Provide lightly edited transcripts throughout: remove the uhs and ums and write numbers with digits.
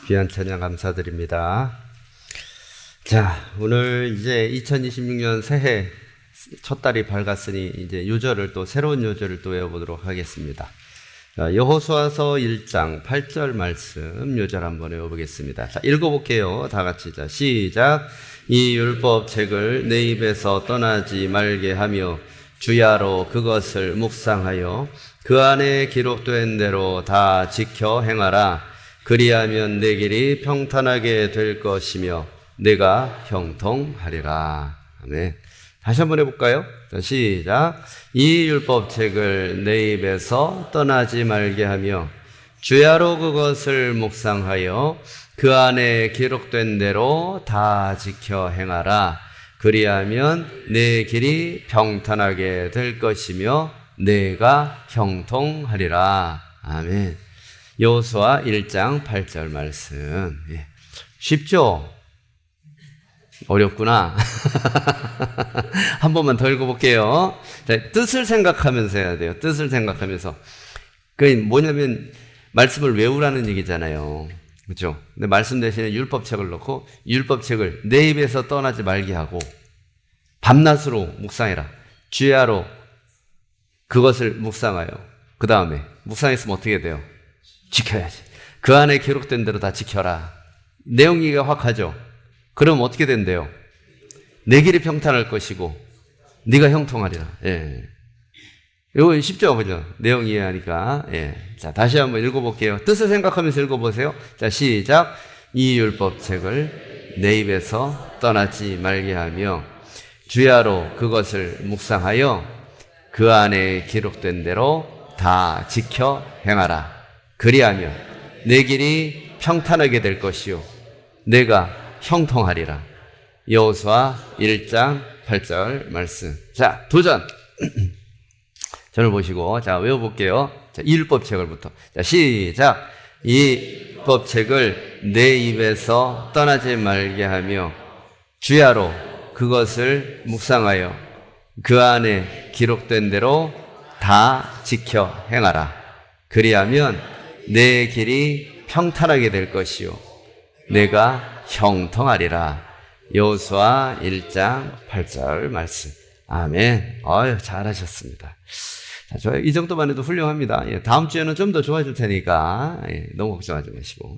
귀한 찬양 감사드립니다. 자, 오늘 이제 2026년 새해 첫 달이 밝았으니 이제 요절을 또 새로운 요절을 또 외워보도록 하겠습니다. 여호수아서 1장 8절 말씀 요절 한번 외워보겠습니다. 자, 읽어볼게요. 다 같이. 자, 시작. 이 율법 책을 내 입에서 떠나지 말게 하며 주야로 그것을 묵상하여 그 안에 기록된 대로 다 지켜 행하라. 그리하면 내 길이 평탄하게 될 것이며 내가 형통하리라. 아멘. 다시 한번 해볼까요? 자, 시작. 이 율법책을 내 입에서 떠나지 말게 하며 주야로 그것을 묵상하여 그 안에 기록된 대로 다 지켜 행하라. 그리하면 내 길이 평탄하게 될 것이며 내가 형통하리라. 아멘. 여호수아 1장 8절 말씀. 쉽죠? 어렵구나. 한 번만 더 읽어볼게요. 자, 뜻을 생각하면서 해야 돼요. 뜻을 생각하면서. 그게 뭐냐면 말씀을 외우라는 얘기잖아요. 그렇죠? 근데 말씀 대신에 율법책을 넣고 율법책을 내 입에서 떠나지 말게 하고 밤낮으로 묵상해라. 주야로 그것을 묵상하여. 그 다음에 묵상했으면 어떻게 돼요? 지켜야지. 그 안에 기록된 대로 다 지켜라. 내용이 확 하죠. 그럼 어떻게 된대요? 내 길이 평탄할 것이고 네가 형통하리라. 예. 이거 쉽죠, 그죠? 내용 이해하니까. 예. 자, 다시 한번 읽어볼게요. 뜻을 생각하면서 읽어보세요. 자, 시작. 이 율법책을 내 입에서 떠나지 말게 하며 주야로 그것을 묵상하여 그 안에 기록된 대로 다 지켜 행하라. 그리하면 내 길이 평탄하게 될 것이요 내가 형통하리라. 여호수아 1장 8절 말씀. 자, 도전. 저를 보시고 자 외워볼게요. 자, 이 율법책을부터. 자, 시작. 이 율법책을 내 입에서 떠나지 말게 하며 주야로 그것을 묵상하여 그 안에 기록된 대로 다 지켜 행하라. 그리하면 내 길이 평탄하게 될 것이요 내가 형통하리라. 여호수아 1장 8절 말씀. 아멘. 잘하셨습니다. 자, 저 이 정도만 해도 훌륭합니다. 예, 다음 주에는 좀 더 좋아질 테니까 너무 걱정하지 마시고.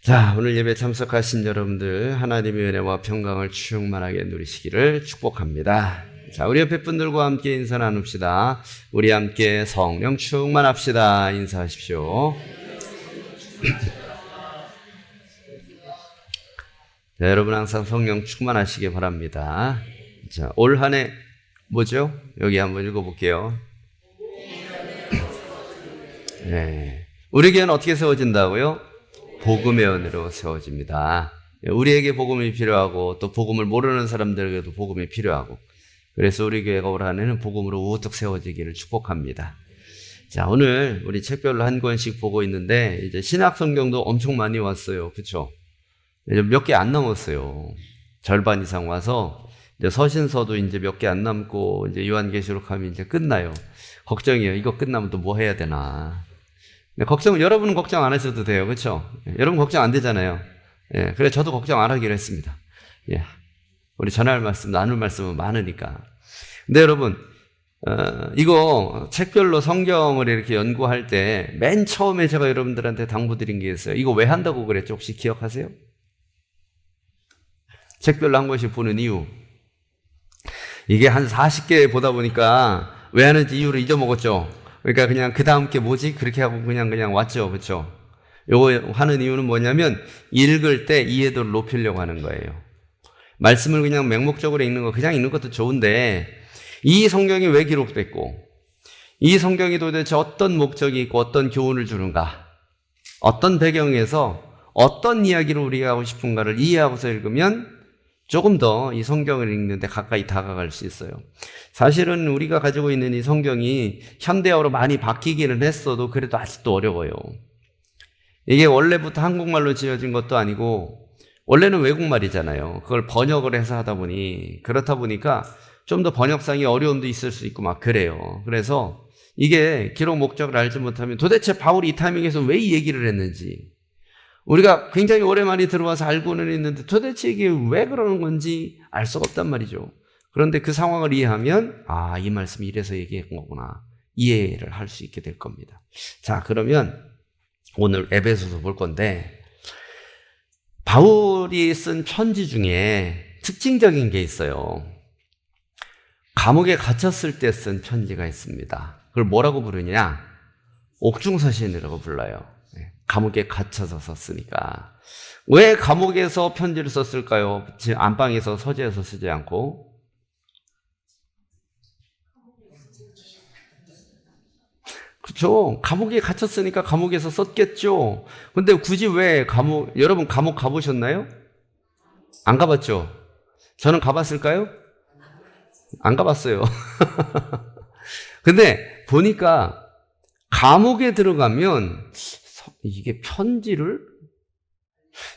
자, 오늘 예배 참석하신 여러분들 하나님의 은혜와 평강을 충만하게 누리시기를 축복합니다. 자, 우리 옆에 분들과 함께 인사 나눕시다. 우리 함께 성령 충만합시다. 인사하십시오. 자, 여러분 항상 성령 충만하시기 바랍니다. 자, 올 한 해 뭐죠? 여기 한번 읽어볼게요. 네. 우리 교회는 어떻게 세워진다고요? 복음의 은혜로 세워집니다. 우리에게 복음이 필요하고 또 복음을 모르는 사람들에게도 복음이 필요하고 그래서 우리 교회가 올 한 해는 복음으로 우뚝 세워지기를 축복합니다. 자, 오늘 우리 책별로 한 권씩 보고 있는데 이제 신약 성경도 엄청 많이 왔어요. 그렇죠? 몇 개 안 남았어요. 절반 이상 와서 이제 서신서도 이제 몇 개 안 남고 이제 요한계시록 하면 이제 끝나요. 걱정이에요. 이거 끝나면 또 뭐 해야 되나. 근데 여러분은 걱정 안 하셔도 돼요. 그렇죠? 여러분 걱정 안 되잖아요. 예, 그래 저도 걱정 안 하기로 했습니다. 예, 우리 전할 말씀, 나눌 말씀은 많으니까. 근데 여러분, 이거 책별로 성경을 이렇게 연구할 때 맨 처음에 제가 여러분들한테 당부드린 게 있어요. 이거 왜 한다고 그랬죠? 혹시 기억하세요? 책별로 한 권씩 보는 이유. 이게 한 40개 보다 보니까 왜 하는지 이유를 잊어먹었죠. 그러니까 그냥 그 다음 게 뭐지? 그렇게 하고 그냥 왔죠. 그렇죠? 요거 하는 이유는 뭐냐면 읽을 때 이해도를 높이려고 하는 거예요. 말씀을 그냥 맹목적으로 읽는 거 그냥 읽는 것도 좋은데 이 성경이 왜 기록됐고 이 성경이 도대체 어떤 목적이 있고 어떤 교훈을 주는가 어떤 배경에서 어떤 이야기를 우리가 하고 싶은가를 이해하고서 읽으면 조금 더 이 성경을 읽는데 가까이 다가갈 수 있어요. 사실은 우리가 가지고 있는 이 성경이 현대어로 많이 바뀌기는 했어도 그래도 아직도 어려워요. 이게 원래부터 한국말로 지어진 것도 아니고 원래는 외국말이잖아요. 그걸 번역을 해서 하다 보니 그렇다 보니까 좀 더 번역상의 어려움도 있을 수 있고 막 그래요. 그래서 이게 기록 목적을 알지 못하면 도대체 바울이 이 타이밍에서 왜 이 얘기를 했는지 우리가 굉장히 오랜만에 들어와서 알고는 있는데 도대체 이게 왜 그러는 건지 알 수가 없단 말이죠. 그런데 그 상황을 이해하면 이 말씀이 이래서 얘기한 거구나. 이해를 할 수 있게 될 겁니다. 자, 그러면 오늘 에베소서 볼 건데 바울이 쓴 편지 중에 특징적인 게 있어요. 감옥에 갇혔을 때 쓴 편지가 있습니다. 그걸 뭐라고 부르냐? 옥중서신이라고 불러요. 감옥에 갇혀서 썼으니까. 왜 감옥에서 편지를 썼을까요? 안방에서 서재에서 쓰지 않고. 그렇죠. 감옥에 갇혔으니까 감옥에서 썼겠죠. 근데 굳이 왜 여러분 감옥 가보셨나요? 안 가봤죠? 저는 가봤을까요? 안 가봤어요. 근데 보니까 감옥에 들어가면 이게 편지를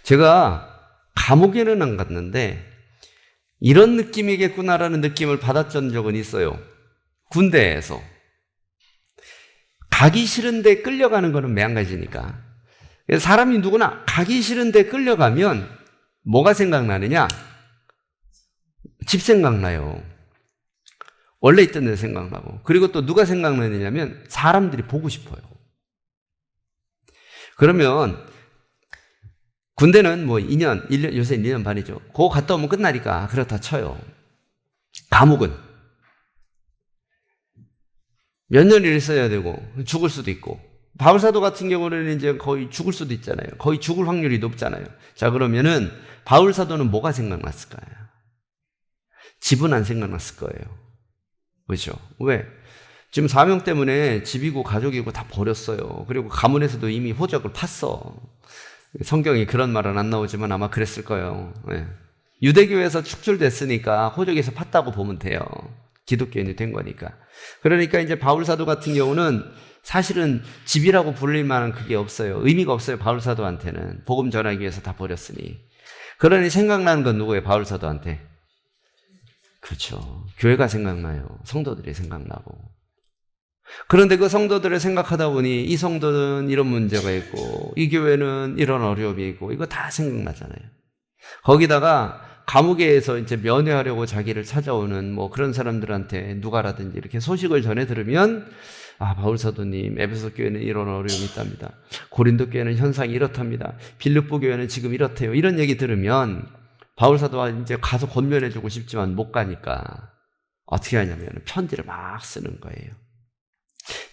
제가 감옥에는 안 갔는데 이런 느낌이겠구나라는 느낌을 받았던 적은 있어요. 군대에서. 가기 싫은데 끌려가는 거는 매한가지니까. 사람이 누구나 가기 싫은데 끌려가면 뭐가 생각나느냐? 집 생각나요. 원래 있던 데 생각나고. 그리고 또 누가 생각나느냐면 사람들이 보고 싶어요. 그러면 군대는 뭐 2년, 1년, 요새 2년 반이죠. 그거 갔다 오면 끝나니까 그렇다 쳐요. 감옥은 몇 년을 있어야 되고 죽을 수도 있고. 바울사도 같은 경우는 이제 거의 죽을 수도 있잖아요. 거의 죽을 확률이 높잖아요. 자, 그러면은 바울사도는 뭐가 생각났을까요? 집은 안 생각났을 거예요. 그렇죠? 왜? 지금 사명 때문에 집이고 가족이고 다 버렸어요. 그리고 가문에서도 이미 호적을 팠어. 성경에 그런 말은 안 나오지만 아마 그랬을 거예요. 네. 유대교에서 축출됐으니까 호적에서 팠다고 보면 돼요. 기독교인이 된 거니까. 그러니까 이제 바울사도 같은 경우는 사실은 집이라고 불릴 만한 그게 없어요. 의미가 없어요. 바울사도한테는. 복음 전하기 위해서 다 버렸으니. 그러니 생각나는 건 누구예요? 바울사도한테. 그렇죠. 교회가 생각나요. 성도들이 생각나고. 그런데 그 성도들을 생각하다 보니 이 성도는 이런 문제가 있고 이 교회는 이런 어려움이 있고 이거 다 생각나잖아요. 거기다가 감옥에서 이제 면회하려고 자기를 찾아오는 뭐 그런 사람들한테 누가라든지 이렇게 소식을 전해 들으면 바울사도님, 에베소 교회는 이런 어려움이 있답니다. 고린도 교회는 현상이 이렇답니다. 빌립보 교회는 지금 이렇대요. 이런 얘기 들으면 바울사도가 이제 가서 권면해주고 싶지만 못 가니까 어떻게 하냐면 편지를 막 쓰는 거예요.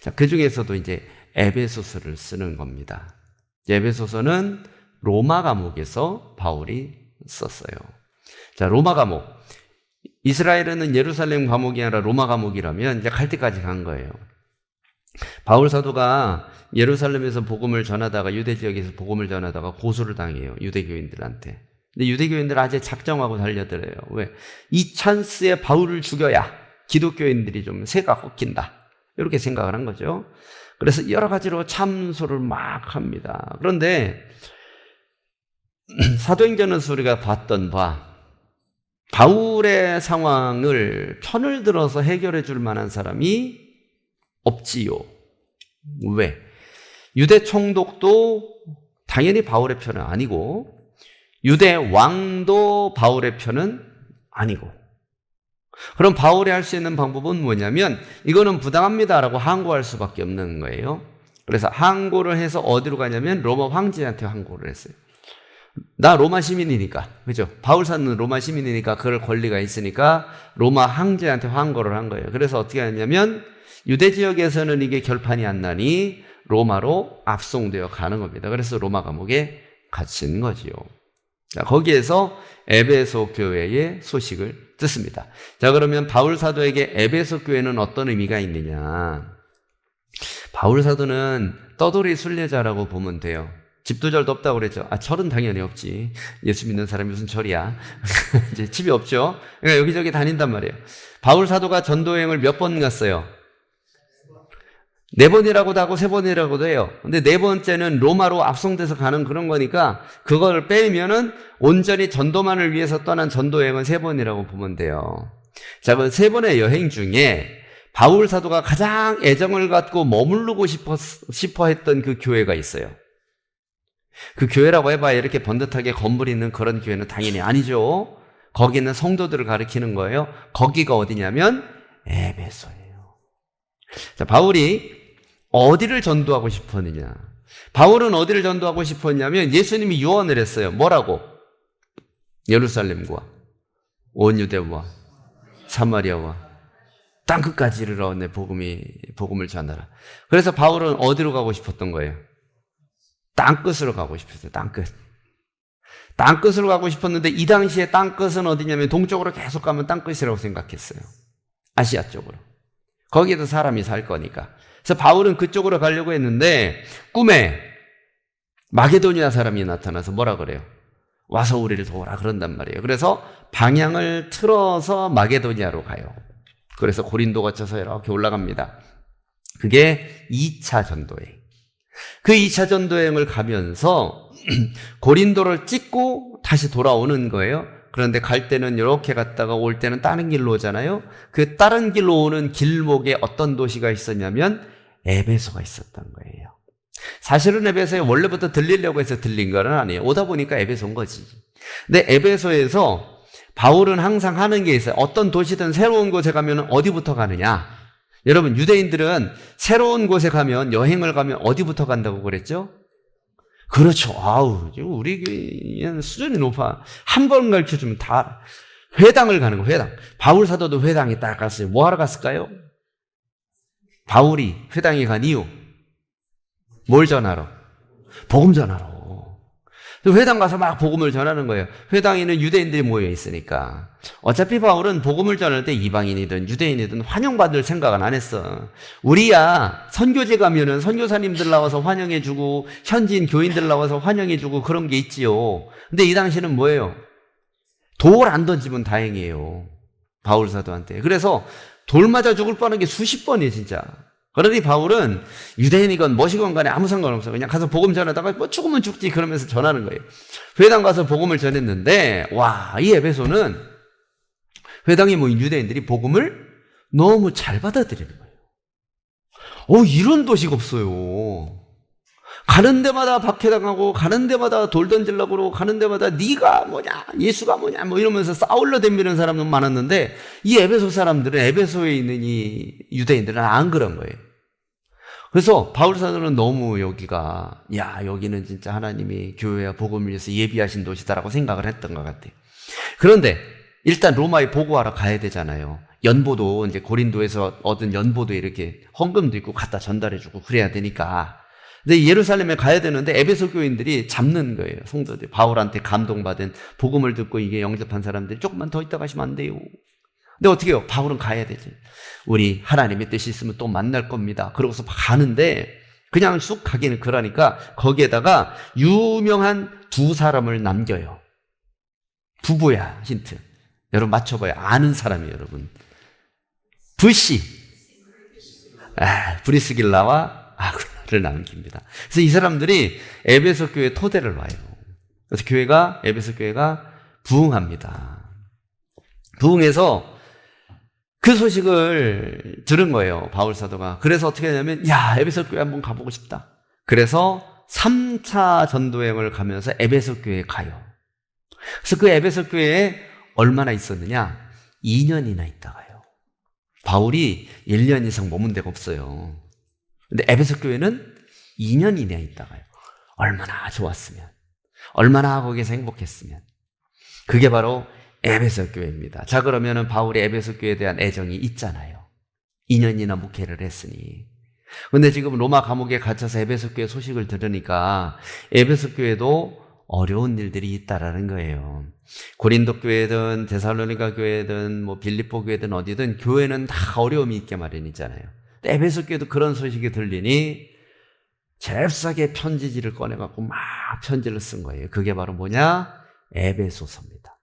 자, 그 중에서도 이제 에베소서를 쓰는 겁니다. 에베소서는 로마 감옥에서 바울이 썼어요. 자, 로마 감옥. 이스라엘은 예루살렘 감옥이 아니라 로마 감옥이라면 이제 갈 때까지 간 거예요. 바울 사도가 예루살렘에서 복음을 전하다가 유대 지역에서 복음을 전하다가 고소를 당해요. 유대교인들한테. 근데 유대교인들 아주 작정하고 달려들어요. 왜? 이 찬스에 바울을 죽여야 기독교인들이 좀 새가 꺾인다. 이렇게 생각을 한 거죠. 그래서 여러 가지로 참소를 막 합니다. 그런데 사도행전에서 우리가 봤던 바울의 상황을 편을 들어서 해결해 줄 만한 사람이 없지요. 왜? 유대 총독도 당연히 바울의 편은 아니고 유대 왕도 바울의 편은 아니고. 그럼 바울이 할 수 있는 방법은 뭐냐면 이거는 부당합니다라고 항고할 수밖에 없는 거예요. 그래서 항고를 해서 어디로 가냐면 로마 황제한테 항고를 했어요. 나 로마 시민이니까, 그죠? 바울사는 로마 시민이니까 그럴 권리가 있으니까 로마 황제한테 항고를 한 거예요. 그래서 어떻게 하냐면 유대 지역에서는 이게 결판이 안 나니 로마로 압송되어 가는 겁니다. 그래서 로마 감옥에 갇힌 거지요. 자, 거기에서 에베소 교회의 소식을 듣습니다. 자, 그러면 바울 사도에게 에베소 교회는 어떤 의미가 있느냐? 바울 사도는 떠돌이 순례자라고 보면 돼요. 집도 절도 없다고 그랬죠. 절은 당연히 없지. 예수 믿는 사람이 무슨 절이야. 이제 집이 없죠. 그러니까 여기저기 다닌단 말이에요. 바울 사도가 전도여행을 몇 번 갔어요? 4번이라고도 하고 3번이라고도 해요. 근데 4번째는 로마로 압송돼서 가는 그런 거니까 그걸 빼면은 온전히 전도만을 위해서 떠난 전도여행은 3번이라고 보면 돼요. 자, 그 3번의 여행 중에 바울 사도가 가장 애정을 갖고 머무르고 싶어 했던 그 교회가 있어요. 그 교회라고 해봐야 이렇게 번듯하게 건물 있는 그런 교회는 당연히 아니죠. 거기는 성도들을 가리키는 거예요. 거기가 어디냐면 에베소예요. 자, 바울이 어디를 전도하고 싶었느냐? 바울은 어디를 전도하고 싶었냐면 예수님이 유언을 했어요. 뭐라고? 예루살렘과 온 유대와 사마리아와 땅끝까지 이르러 내 복음을 전하라. 그래서 바울은 어디로 가고 싶었던 거예요? 땅끝으로 가고 싶었어요. 땅끝으로 가고 싶었는데 이 당시에 땅끝은 어디냐면 동쪽으로 계속 가면 땅끝이라고 생각했어요. 아시아 쪽으로. 거기에도 사람이 살 거니까. 그래서 바울은 그쪽으로 가려고 했는데 꿈에 마게도니아 사람이 나타나서 뭐라 그래요? 와서 우리를 도우라 그런단 말이에요. 그래서 방향을 틀어서 마게도니아로 가요. 그래서 고린도 거쳐서 이렇게 올라갑니다. 그게 2차 전도여행. 그 2차 전도여행을 가면서 고린도를 찍고 다시 돌아오는 거예요. 그런데 갈 때는 이렇게 갔다가 올 때는 다른 길로 오잖아요. 그 다른 길로 오는 길목에 어떤 도시가 있었냐면 에베소가 있었던 거예요. 사실은 에베소에 원래부터 들리려고 해서 들린 건 아니에요. 오다 보니까 에베소인 거지. 근데 에베소에서 바울은 항상 하는 게 있어요. 어떤 도시든 새로운 곳에 가면 어디부터 가느냐? 여러분, 유대인들은 새로운 곳에 가면, 여행을 가면 어디부터 간다고 그랬죠? 그렇죠. 아우, 우리 수준이 높아. 한 번 가르쳐주면 다 회당을 가는 거, 회당. 바울 사도도 회당에 딱 갔어요. 뭐 하러 갔을까요? 바울이 회당에 간 이유. 뭘 전하러? 복음 전하러. 회당 가서 막 복음을 전하는 거예요. 회당에는 유대인들이 모여 있으니까. 어차피 바울은 복음을 전할 때 이방인이든 유대인이든 환영받을 생각은 안 했어. 우리야 선교제 가면은 선교사님들 나와서 환영해주고 현지인 교인들 나와서 환영해주고 그런 게 있지요. 근데 이 당시는 뭐예요? 돌 안 던지면 다행이에요. 바울 사도한테. 그래서 돌 맞아 죽을 뻔한 게 수십 번이에요, 진짜. 그러니 바울은 유대인이건 뭐시건 간에 아무 상관없어. 그냥 가서 복음 전하다가 뭐 죽으면 죽지 그러면서 전하는 거예요. 회당 가서 복음을 전했는데 와, 이 에베소는 회당에 모인 유대인들이 복음을 너무 잘 받아들이는 거예요. 이런 도시가 없어요. 가는 데마다 박해당하고 가는 데마다 돌 던지려고 그러고 가는 데마다 네가 뭐냐 예수가 뭐냐 뭐 이러면서 싸울러 댐비는 사람은 많았는데 이 에베소 사람들은 에베소에 있는 이 유대인들은 안 그런 거예요. 그래서 바울 사도는 너무 여기가 여기는 진짜 하나님이 교회와 복음을 위해서 예비하신 도시다라고 생각을 했던 것 같아요. 그런데 일단 로마에 보고하러 가야 되잖아요. 연보도 이제 고린도에서 얻은 연보도 이렇게 헌금도 있고 갖다 전달해주고 그래야 되니까. 근데 예루살렘에 가야 되는데 에베소 교인들이 잡는 거예요. 성도들 바울한테 감동받은 복음을 듣고 이게 영접한 사람들이 조금만 더 있다 가시면 안 돼요. 근데 어떻게 해요? 바울은 가야 되지. 우리 하나님의 뜻이 있으면 또 만날 겁니다. 그러고서 가는데 그냥 쑥 가기는 그러니까 거기에다가 유명한 두 사람을 남겨요. 부부야. 힌트. 여러분 맞춰봐요. 아는 사람이에요, 여러분. 브시 브리스길라와 아굴라를 남깁니다. 그래서 이 사람들이 에베소 교회 토대를 와요. 그래서 에베소 교회가 부흥합니다. 부흥해서 그 소식을 들은 거예요, 바울 사도가. 그래서 어떻게 하냐면, 에베소 교회 한번 가보고 싶다. 그래서 3차 전도여행을 가면서 에베소 교회에 가요. 그래서 그 에베소 교회에 얼마나 있었느냐? 2년이나 있다 가요. 바울이 1년 이상 머문 데가 없어요. 근데 에베소 교회는 2년이나 있다 가요. 얼마나 좋았으면, 얼마나 거기서 행복했으면. 그게 바로 에베소 교회입니다. 자, 그러면은 바울이 에베소 교회에 대한 애정이 있잖아요. 2년이나 목회를 했으니. 근데 지금 로마 감옥에 갇혀서 에베소 교회 소식을 들으니까 에베소 교회도 어려운 일들이 있다라는 거예요. 고린도 교회든 데살로니가 교회든 뭐 빌립보 교회든 어디든 교회는 다 어려움이 있게 마련이잖아요. 에베소 교회도 그런 소식이 들리니 잽싸게 편지지를 꺼내갖고 막 편지를 쓴 거예요. 그게 바로 뭐냐? 에베소서입니다.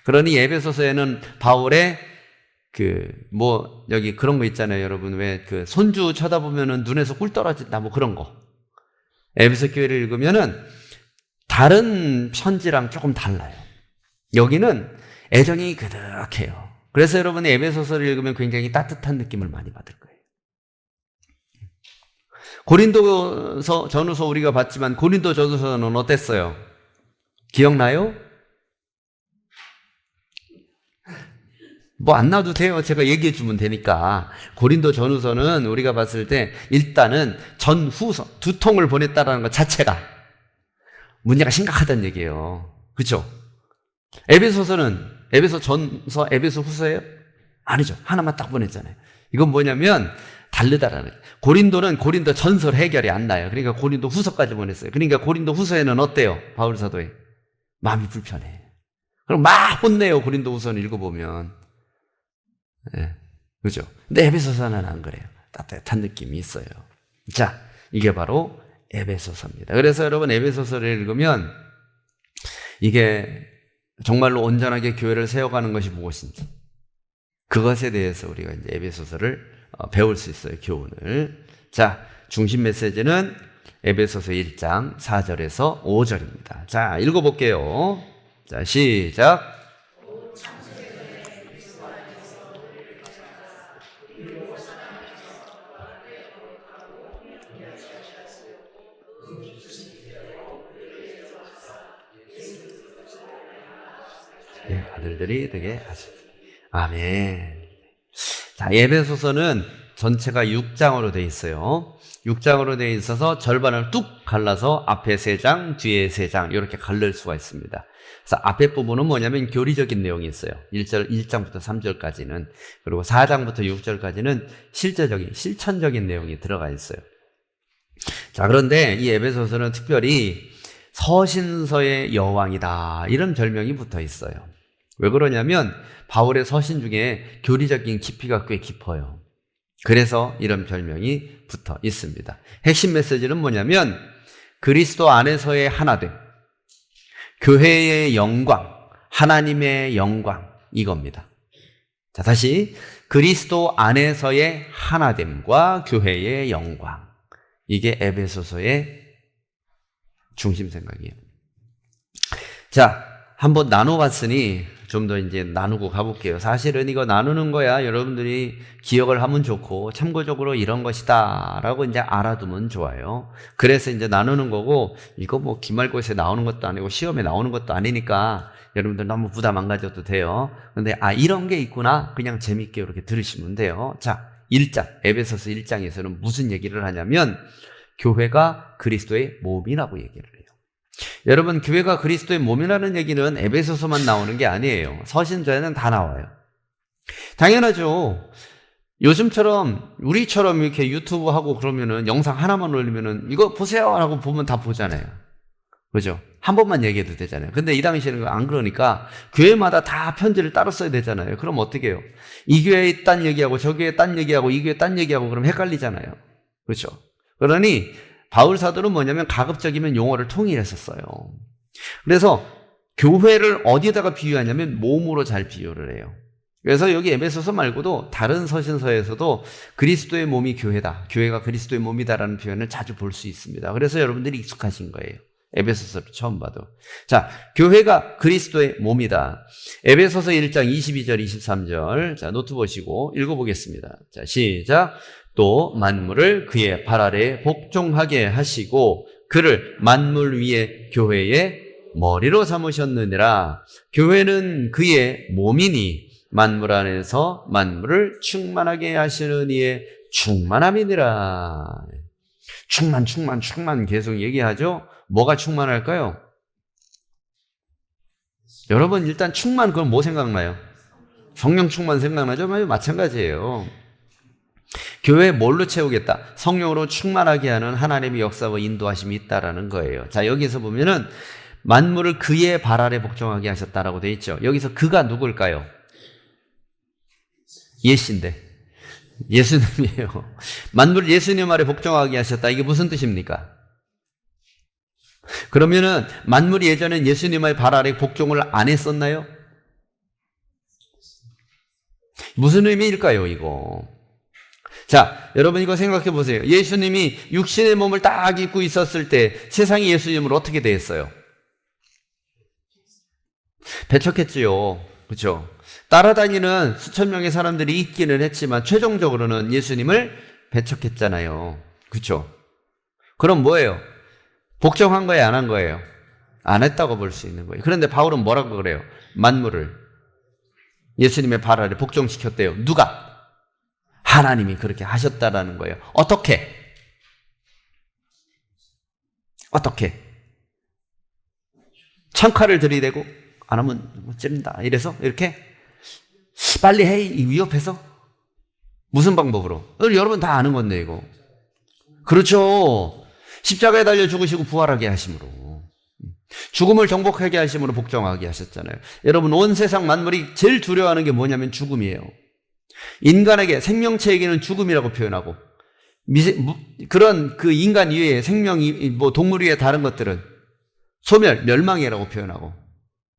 그러니 에베소서에는 바울의 여기 그런 거 있잖아요, 여러분. 왜 손주 쳐다보면은 눈에서 꿀 떨어진다, 뭐 그런 거. 에베소 교회를 읽으면은 다른 편지랑 조금 달라요. 여기는 애정이 그득해요. 그래서 여러분이 에베소서를 읽으면 굉장히 따뜻한 느낌을 많이 받을 거예요. 고린도 전후서 우리가 봤지만 고린도 전후서는 어땠어요? 기억나요? 뭐 안 나도 돼요. 제가 얘기해 주면 되니까. 고린도 전후서는 우리가 봤을 때 일단은 전후서 두 통을 보냈다라는 것 자체가 문제가 심각하다는 얘기예요. 그렇죠? 에베소서는 에베소 전서, 에베소 후서예요? 아니죠. 하나만 딱 보냈잖아요. 이건 뭐냐면 다르다라는 거예요. 고린도는 고린도 전설 해결이 안 나요. 그러니까 고린도 후서까지 보냈어요. 그러니까 고린도 후서에는 어때요? 바울 사도에 마음이 불편해. 그럼 막 혼내요. 고린도 후서는 읽어보면. 네, 그죠? 근데 에베소서는 안 그래요. 따뜻한 느낌이 있어요. 자, 이게 바로 에베소서입니다. 그래서 여러분 에베소서를 읽으면 이게 정말로 온전하게 교회를 세워가는 것이 무엇인지 그것에 대해서 우리가 이제 에베소서를 배울 수 있어요. 교훈을. 자, 중심 메시지는 에베소서 1장 4절에서 5절입니다. 자, 읽어볼게요. 자, 시작. 아들들이 되게 하셨습니다. 아멘. 자, 에베소서는 전체가 6장으로 되어 있어요. 6장으로 되어 있어서 절반을 뚝 갈라서 앞에 3장, 뒤에 3장 이렇게 갈릴 수가 있습니다. 그래서 앞에 부분은 뭐냐면 교리적인 내용이 있어요. 1장부터 3절까지는. 그리고 4장부터 6절까지는 실천적인 내용이 들어가 있어요. 자, 그런데 이 에베소서는 특별히 서신서의 여왕이다 이런 별명이 붙어 있어요. 왜 그러냐면 바울의 서신 중에 교리적인 깊이가 꽤 깊어요. 그래서 이런 별명이 붙어 있습니다. 핵심 메시지는 뭐냐면 그리스도 안에서의 하나됨, 교회의 영광, 하나님의 영광 이겁니다. 자, 다시 그리스도 안에서의 하나됨과 교회의 영광, 이게 에베소서의 중심 생각이에요. 자, 한번 나눠봤으니 좀 더 이제 나누고 가볼게요. 사실은 이거 나누는 거야 여러분들이 기억을 하면 좋고 참고적으로 이런 것이다 라고 이제 알아두면 좋아요. 그래서 이제 나누는 거고, 이거 뭐 기말고사에 나오는 것도 아니고 시험에 나오는 것도 아니니까 여러분들 너무 부담 안 가져도 돼요. 근데 이런 게 있구나 그냥 재밌게 이렇게 들으시면 돼요. 자, 1장 에베소서 1장에서는 무슨 얘기를 하냐면 교회가 그리스도의 몸이라고 얘기를 해요. 여러분, 교회가 그리스도의 몸이라는 얘기는 에베소서만 나오는 게 아니에요. 서신서에는 다 나와요. 당연하죠. 요즘처럼 우리처럼 이렇게 유튜브 하고 그러면은 영상 하나만 올리면은 이거 보세요 하고 보면 다 보잖아요. 그죠? 한 번만 얘기해도 되잖아요. 근데 이 당시에는 안 그러니까 교회마다 다 편지를 따로 써야 되잖아요. 그럼 어떻게 해요? 이 교회에 딴 얘기하고 저 교회에 딴 얘기하고 이 교회에 딴 얘기하고 그럼 헷갈리잖아요. 그렇죠? 그러니 바울 사도는 뭐냐면 가급적이면 용어를 통일했었어요. 그래서 교회를 어디에다가 비유하냐면 몸으로 잘 비유를 해요. 그래서 여기 에베소서 말고도 다른 서신서에서도 그리스도의 몸이 교회다, 교회가 그리스도의 몸이다라는 표현을 자주 볼 수 있습니다. 그래서 여러분들이 익숙하신 거예요. 에베소서를 처음 봐도. 자, 교회가 그리스도의 몸이다. 에베소서 1장 22절 23절. 자, 노트 보시고 읽어보겠습니다. 자, 시작. 또 만물을 그의 발 아래 복종하게 하시고 그를 만물 위에 교회의 머리로 삼으셨느니라. 교회는 그의 몸이니 만물 안에서 만물을 충만하게 하시는 이의 충만함이니라. 충만 계속 얘기하죠. 뭐가 충만할까요? 여러분 일단 충만, 그럼 뭐 생각나요? 성령 충만 생각나죠? 마찬가지예요. 교회 뭘로 채우겠다? 성령으로 충만하게 하는 하나님의 역사와 인도하심이 있다라는 거예요. 자, 여기서 보면은 만물을 그의 발 아래 복종하게 하셨다라고 돼 있죠. 여기서 그가 누굴까요? 예수인데, 예수님이에요. 만물을 예수님 아래 복종하게 하셨다. 이게 무슨 뜻입니까? 그러면은 만물이 예전엔 예수님의 발 아래 복종을 안 했었나요? 무슨 의미일까요, 이거? 자, 여러분 이거 생각해 보세요. 예수님이 육신의 몸을 딱 입고 있었을 때 세상이 예수님을 어떻게 대했어요? 배척했지요. 그렇죠? 따라다니는 수천 명의 사람들이 있기는 했지만 최종적으로는 예수님을 배척했잖아요. 그렇죠? 그럼 뭐예요? 복종한 거예요, 안 한 거예요? 안 했다고 볼 수 있는 거예요. 그런데 바울은 뭐라고 그래요? 만물을 예수님의 발 아래 복종시켰대요. 누가? 하나님이 그렇게 하셨다라는 거예요. 어떻게? 청칼을 들이대고 안 하면 뭐 찌른다. 이래서 이렇게 빨리 해. 위협해서 무슨 방법으로? 여러분 다 아는 건데 이거. 그렇죠. 십자가에 달려 죽으시고 부활하게 하심으로, 죽음을 정복하게 하심으로 복종하게 하셨잖아요. 여러분 온 세상 만물이 제일 두려워하는 게 뭐냐면 죽음이에요. 인간에게, 생명체에게는 죽음이라고 표현하고, 그런 그 인간 이외에 생명이, 동물 이외에 다른 것들은 소멸, 멸망이라고 표현하고,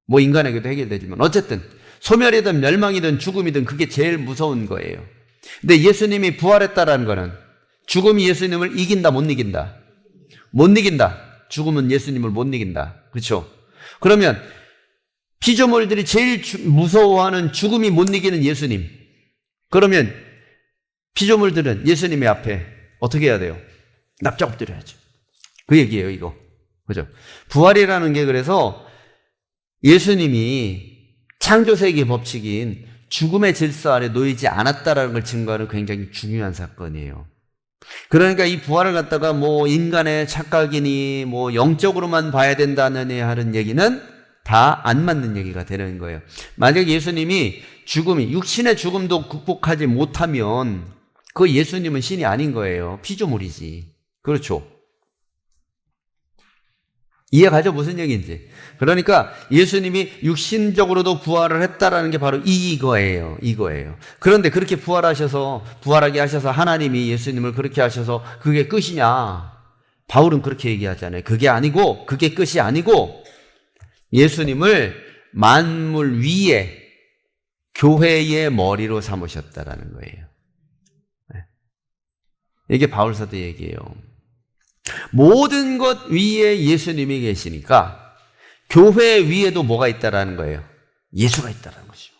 인간에게도 해결되지만, 어쨌든, 소멸이든 멸망이든 죽음이든 그게 제일 무서운 거예요. 근데 예수님이 부활했다라는 거는, 죽음이 예수님을 이긴다, 못 이긴다? 못 이긴다. 죽음은 예수님을 못 이긴다. 그렇죠? 그러면, 피조물들이 제일 무서워하는 죽음이 못 이기는 예수님. 그러면, 피조물들은 예수님의 앞에 어떻게 해야 돼요? 납작 엎드려야죠. 그 얘기예요, 이거. 그죠? 부활이라는 게 그래서 예수님이 창조세계의 법칙인 죽음의 질서 아래 놓이지 않았다라는 걸 증거하는 굉장히 중요한 사건이에요. 그러니까 이 부활을 갖다가 인간의 착각이니 영적으로만 봐야 된다는 하는 얘기는 다 안 맞는 얘기가 되는 거예요. 만약 예수님이 육신의 죽음도 극복하지 못하면 그 예수님은 신이 아닌 거예요. 피조물이지. 그렇죠? 이해가죠? 무슨 얘기인지. 그러니까 예수님이 육신적으로도 부활을 했다라는 게 바로 이거예요. 그런데 그렇게 부활하게 하셔서 하나님이 예수님을 그렇게 하셔서 그게 끝이냐? 바울은 그렇게 얘기하잖아요. 그게 끝이 아니고 예수님을 만물 위에 교회의 머리로 삼으셨다라는 거예요. 이게 바울 사도 얘기예요. 모든 것 위에 예수님이 계시니까 교회 위에도 뭐가 있다라는 거예요? 예수가 있다라는 거죠.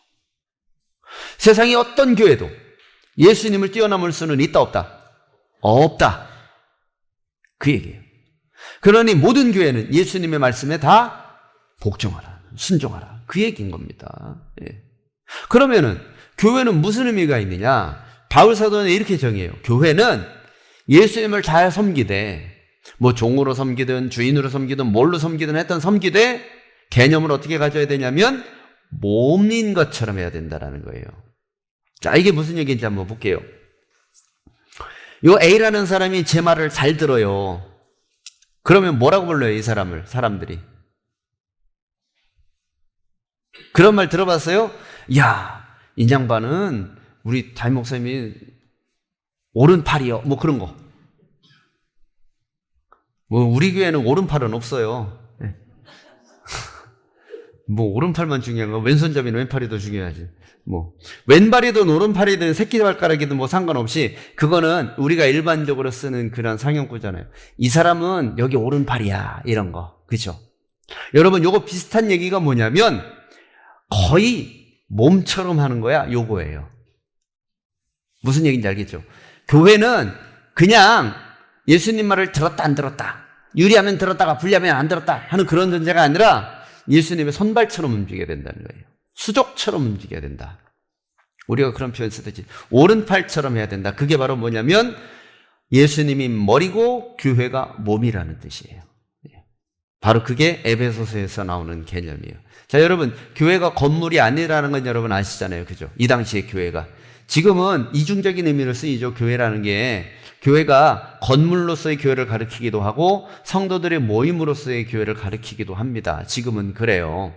세상의 어떤 교회도 예수님을 뛰어넘을 수는 있다, 없다? 없다. 그 얘기예요. 그러니 모든 교회는 예수님의 말씀에 다 복종하라, 순종하라. 그 얘기인 겁니다. 예. 그러면은 교회는 무슨 의미가 있느냐? 바울 사도는 이렇게 정의해요. 교회는 예수님을 잘 섬기되, 종으로 섬기든 주인으로 섬기든 뭘로 섬기든 했던 섬기되 개념을 어떻게 가져야 되냐면 몸인 것처럼 해야 된다라는 거예요. 자, 이게 무슨 얘기인지 한번 볼게요. 요 A라는 사람이 제 말을 잘 들어요. 그러면 뭐라고 불러요, 이 사람들이? 그런 말 들어봤어요? 야, 이 양반은 우리 담임 목사님이 오른팔이요. 그런 거. 우리 교회는 오른팔은 없어요. 네. 오른팔만 중요한 거. 왼손잡이는 왼팔이 더 중요하지. 왼발이든 오른팔이든 새끼발가락이든 상관없이 그거는 우리가 일반적으로 쓰는 그런 상용구잖아요. 이 사람은 여기 오른팔이야. 이런 거. 그죠? 여러분, 요거 비슷한 얘기가 뭐냐면 거의 몸처럼 하는 거야. 요거예요. 무슨 얘기인지 알겠죠? 교회는 그냥 예수님 말을 들었다 안 들었다, 유리하면 들었다가 불리하면 안 들었다 하는 그런 존재가 아니라 예수님의 손발처럼 움직여야 된다는 거예요. 수족처럼 움직여야 된다. 우리가 그런 표현 쓰듯이 오른팔처럼 해야 된다. 그게 바로 뭐냐면 예수님이 머리고 교회가 몸이라는 뜻이에요. 바로 그게 에베소서에서 나오는 개념이에요. 자, 여러분, 교회가 건물이 아니라는 건 여러분 아시잖아요. 그죠? 이 당시의 교회가. 지금은 이중적인 의미로 쓰이죠. 교회라는 게 교회가 건물로서의 교회를 가리키기도 하고 성도들의 모임으로서의 교회를 가리키기도 합니다. 지금은 그래요.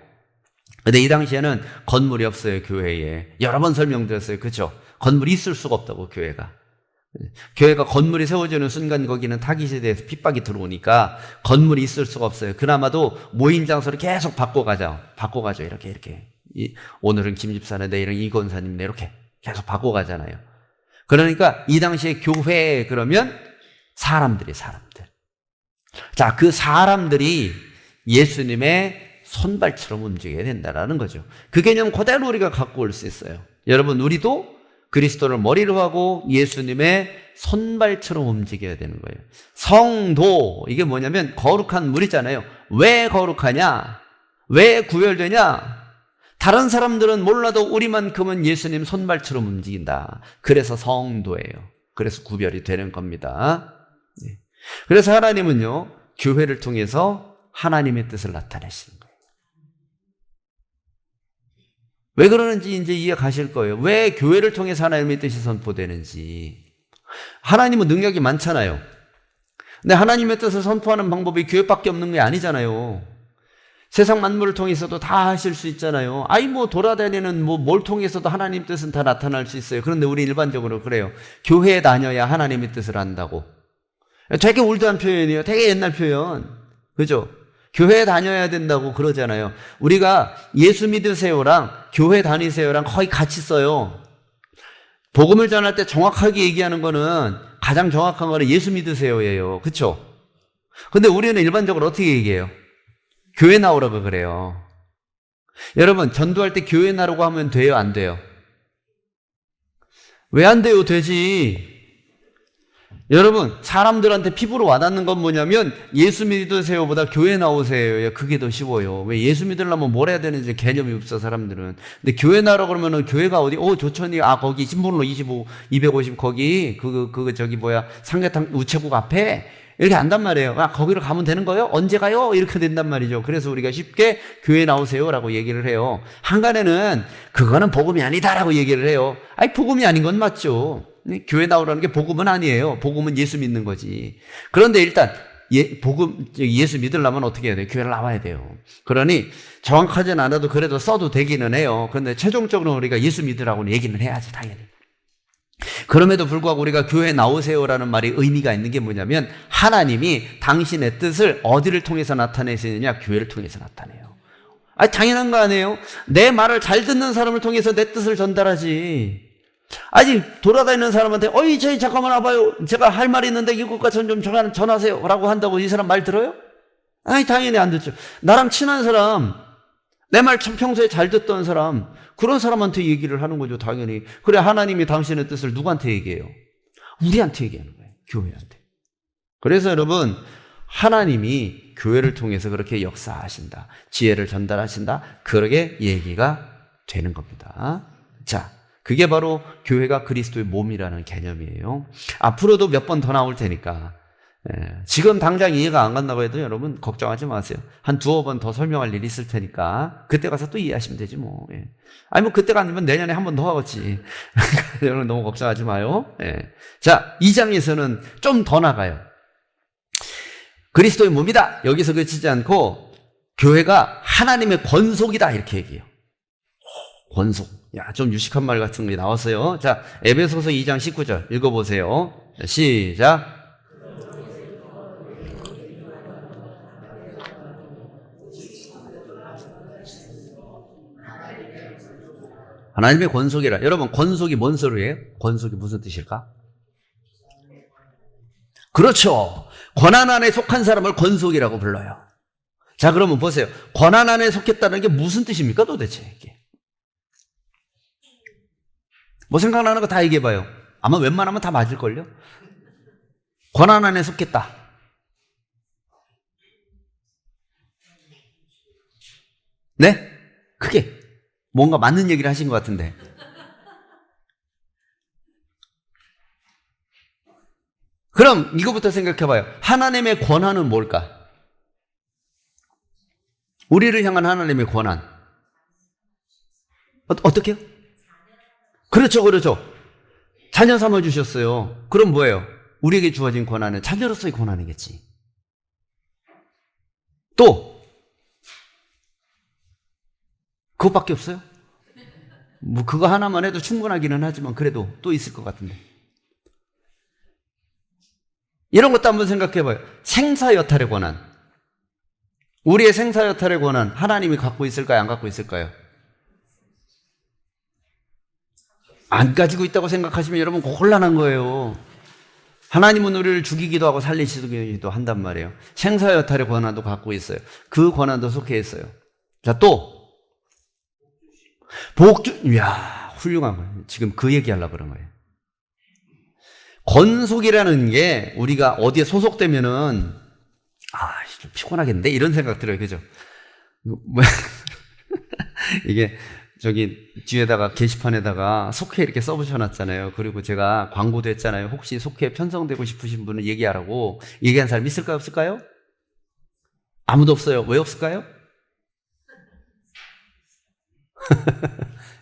근데 이 당시에는 건물이 없어요. 교회에. 여러 번 설명드렸어요. 그렇죠? 건물이 있을 수가 없다고, 교회가. 교회가 건물이 세워지는 순간 거기는 타기 시대에서 핍박이 들어오니까 건물이 있을 수가 없어요. 그나마도 모임 장소를 계속 바꿔가죠. 이렇게. 오늘은 김 집사네, 내일은 이 권사님네, 이렇게 계속 바꿔가잖아요. 그러니까 이 당시에 교회 그러면 사람들. 자, 그 사람들이 예수님의 손발처럼 움직여야 된다라는 거죠. 그 개념 그대로 우리가 갖고 올 수 있어요. 여러분, 우리도 그리스도를 머리로 하고 예수님의 손발처럼 움직여야 되는 거예요. 성도, 이게 뭐냐면 거룩한 물이잖아요. 왜 거룩하냐? 왜 구별되냐? 다른 사람들은 몰라도 우리만큼은 예수님 손발처럼 움직인다. 그래서 성도예요. 그래서 구별이 되는 겁니다. 그래서 하나님은요, 교회를 통해서 하나님의 뜻을 나타내시는 거예요. 왜 그러는지 이제 이해 가실 거예요. 왜 교회를 통해서 하나님의 뜻이 선포되는지. 하나님은 능력이 많잖아요. 근데 하나님의 뜻을 선포하는 방법이 교회밖에 없는 게 아니잖아요. 세상 만물을 통해서도 다 하실 수 있잖아요. 돌아다니는 뭘 통해서도 하나님 뜻은 다 나타날 수 있어요. 그런데 우리 일반적으로 그래요. 교회에 다녀야 하나님의 뜻을 안다고. 되게 올드한 표현이에요. 되게 옛날 표현. 그죠? 교회에 다녀야 된다고 그러잖아요. 우리가 예수 믿으세요랑 교회 다니세요랑 거의 같이 써요. 복음을 전할 때 정확하게 얘기하는 거는, 가장 정확한 거는 예수 믿으세요예요. 그쵸? 근데 우리는 일반적으로 어떻게 얘기해요? 교회 나오라고 그래요. 여러분, 전도할 때 교회 나오라고 하면 돼요, 안 돼요? 왜 안 돼요? 되지. 여러분, 사람들한테 피부로 와닿는 건 뭐냐면 예수 믿으세요보다 교회 나오세요. 그게 더 쉬워요. 왜? 예수 믿으려면 뭘 해야 되는지 개념이 없어, 사람들은. 근데 교회 나오라고 그러면은 교회가 어디? 조천이, 거기 신분로 25, 250 거기 삼계탕 우체국 앞에 이렇게 안단 말이에요. 거기로 가면 되는 거예요? 언제 가요? 이렇게 된단 말이죠. 그래서 우리가 쉽게 교회 나오세요라고 얘기를 해요. 한간에는 그거는 복음이 아니다라고 얘기를 해요. 복음이 아닌 건 맞죠. 교회 나오라는 게 복음은 아니에요. 복음은 예수 믿는 거지. 그런데 일단 예수 믿으려면 어떻게 해야 돼요? 교회를 나와야 돼요. 그러니 정확하진 않아도 그래도 써도 되기는 해요. 그런데 최종적으로 우리가 예수 믿으라고는 얘기는 해야지, 당연히. 그럼에도 불구하고 우리가 교회 나오세요라는 말이 의미가 있는 게 뭐냐면, 하나님이 당신의 뜻을 어디를 통해서 나타내시느냐? 교회를 통해서 나타내요. 당연한 거 아니에요? 내 말을 잘 듣는 사람을 통해서 내 뜻을 전달하지. 돌아다니는 사람한테 저희 잠깐만 와봐요, 제가 할 말이 있는데 이것과 좀 전하세요 라고 한다고 이 사람 말 들어요? 당연히 안 듣죠. 나랑 친한 사람, 내 말 평소에 잘 듣던 사람, 그런 사람한테 얘기를 하는 거죠, 당연히. 그래, 하나님이 당신의 뜻을 누구한테 얘기해요? 우리한테 얘기하는 거예요, 교회한테. 그래서 여러분, 하나님이 교회를 통해서 그렇게 역사하신다, 지혜를 전달하신다, 그렇게 얘기가 되는 겁니다. 자, 그게 바로 교회가 그리스도의 몸이라는 개념이에요. 앞으로도 몇 번 더 나올 테니까, 지금 당장 이해가 안 간다고 해도 여러분 걱정하지 마세요. 한 두어 번 더 설명할 일이 있을 테니까 그때 가서 또 이해하시면 되지 뭐. 그때가 아니면 내년에 한 번 더 하겠지. 여러분 너무 걱정하지 마요. 자, 2장에서는 좀 더 나가요. 그리스도의 몸이다, 여기서 그치지 않고 교회가 하나님의 권속이다, 이렇게 얘기해요. 권속. 좀 유식한 말 같은 게 나왔어요. 자, 에베소서 2장 19절 읽어보세요. 시작. 하나님의 권속이라. 여러분, 권속이 뭔 소리예요? 권속이 무슨 뜻일까? 그렇죠. 권한 안에 속한 사람을 권속이라고 불러요. 자, 그러면 보세요. 권한 안에 속했다는 게 무슨 뜻입니까, 도대체? 이게. 생각나는 거 다 얘기해봐요. 아마 웬만하면 다 맞을걸요? 권한 안에 속했다. 네? 크게. 뭔가 맞는 얘기를 하신 것 같은데. 그럼 이거부터 생각해봐요. 하나님의 권한은 뭘까? 우리를 향한 하나님의 권한. 어떻게요? 그렇죠. 자녀 삼아주셨어요. 그럼 뭐예요? 우리에게 주어진 권한은 자녀로서의 권한이겠지. 또 그것밖에 없어요? 그거 하나만 해도 충분하기는 하지만 그래도 또 있을 것 같은데. 이런 것도 한번 생각해봐요. 생사여탈의 권한. 우리의 생사여탈의 권한 하나님이 갖고 있을까요? 안 갖고 있을까요? 안 가지고 있다고 생각하시면 여러분 곤란한 거예요. 하나님은 우리를 죽이기도 하고 살리시기도 한단 말이에요. 생사여탈의 권한도 갖고 있어요. 그 권한도 속해 있어요. 자, 또 복주, 훌륭한 거예요. 지금 그 얘기하려고 그런 거예요. 권속이라는 게 우리가 어디에 소속되면은 좀 피곤하겠는데 이런 생각 들어요. 그죠? 이게 저기 뒤에다가 게시판에다가 속회 이렇게 써붙여놨잖아요. 그리고 제가 광고도 했잖아요. 혹시 속회에 편성되고 싶으신 분은 얘기하라고. 얘기한 사람 있을까요? 없을까요? 아무도 없어요. 왜 없을까요?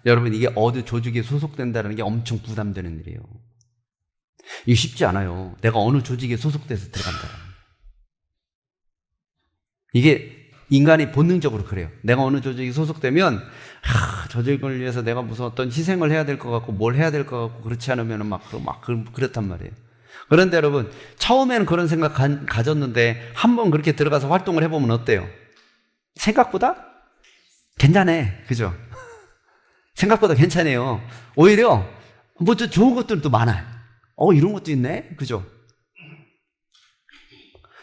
여러분, 이게 어느 조직에 소속된다는 게 엄청 부담되는 일이에요. 이게 쉽지 않아요. 내가 어느 조직에 소속돼서 들어간다는. 이게 인간이 본능적으로 그래요. 내가 어느 조직에 소속되면 조직을 위해서 내가 무슨 어떤 희생을 해야 될 것 같고 뭘 해야 될 것 같고 그렇지 않으면 그렇단 말이에요. 그런데 여러분, 처음에는 그런 생각 가졌는데 한번 그렇게 들어가서 활동을 해보면 어때요? 생각보다 괜찮네. 그죠? 생각보다 괜찮아요. 오히려 뭐 좋은 것들도 많아요. 이런 것도 있네. 그죠?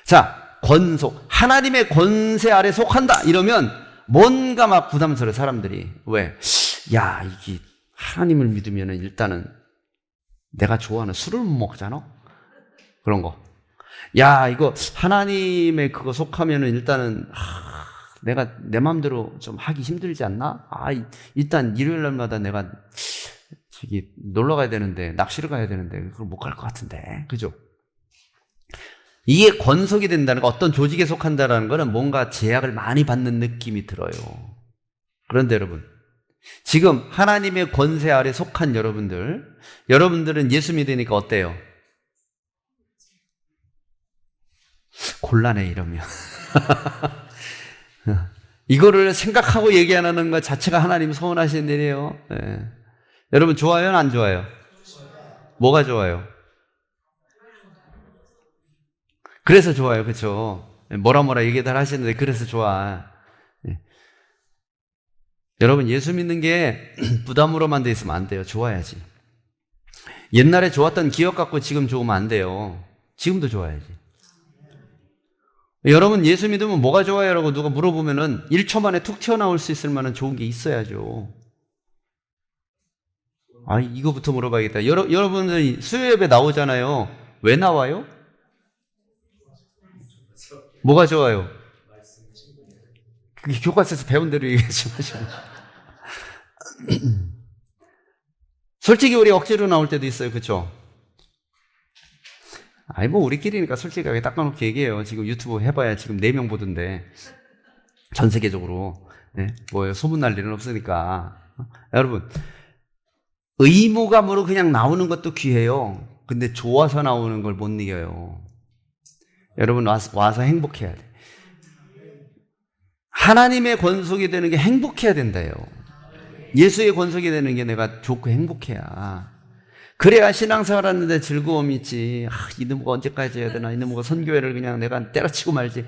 자, 권속. 하나님의 권세 아래 속한다. 이러면 뭔가 막 부담스러워, 사람들이. 왜? 야, 이게 하나님을 믿으면 일단은 내가 좋아하는 술을 못 먹잖아? 그런 거. 야, 이거 하나님의 그거 속하면 일단은 내가 내 마음대로 좀 하기 힘들지 않나? 일단 일요일 날마다 내가 저기 놀러 가야 되는데, 낚시를 가야 되는데 그걸 못 갈 것 같은데. 그죠? 이게 권속이 된다는 거, 어떤 조직에 속한다는 거는 뭔가 제약을 많이 받는 느낌이 들어요. 그런데 여러분, 지금 하나님의 권세 아래 속한 여러분들은 예수 믿으니까 어때요? 곤란해, 이러면. 이거를 생각하고 얘기 안 하는 것 자체가 하나님 서운하신 일이에요. 네. 여러분, 좋아요? 안 좋아요? 뭐가 좋아요? 그래서 좋아요. 그렇죠? 뭐라 얘기들 하시는데 그래서 좋아. 네. 여러분, 예수 믿는 게 부담으로만 돼 있으면 안 돼요. 좋아야지. 옛날에 좋았던 기억 갖고 지금 좋으면 안 돼요. 지금도 좋아야지. 여러분, 예수 믿으면 뭐가 좋아요? 라고 누가 물어보면은 1초 만에 툭 튀어나올 수 있을 만한 좋은 게 있어야죠. 이거부터 물어봐야겠다. 여러분들 수요 예배 나오잖아요. 왜 나와요? 뭐가 좋아요? 그게 교과서에서 배운 대로 얘기하지 마시고. 솔직히 우리 억지로 나올 때도 있어요. 그렇죠? 뭐 우리끼리니까 솔직하게 닦아놓고 얘기해요. 지금 유튜브 해봐야 지금 4명 보던데. 전 세계적으로. 네? 뭐예요? 소문날 일은 없으니까. 여러분, 의무감으로 그냥 나오는 것도 귀해요. 근데 좋아서 나오는 걸 못 이겨요. 여러분, 와서 행복해야 돼. 하나님의 권속이 되는 게 행복해야 된다요. 예수의 권속이 되는 게 내가 좋고 행복해야. 그래야 신앙생활 하는데 즐거움이 있지. 이놈과 언제까지 해야 되나? 이놈과 선교회를 그냥 내가 때려치고 말지.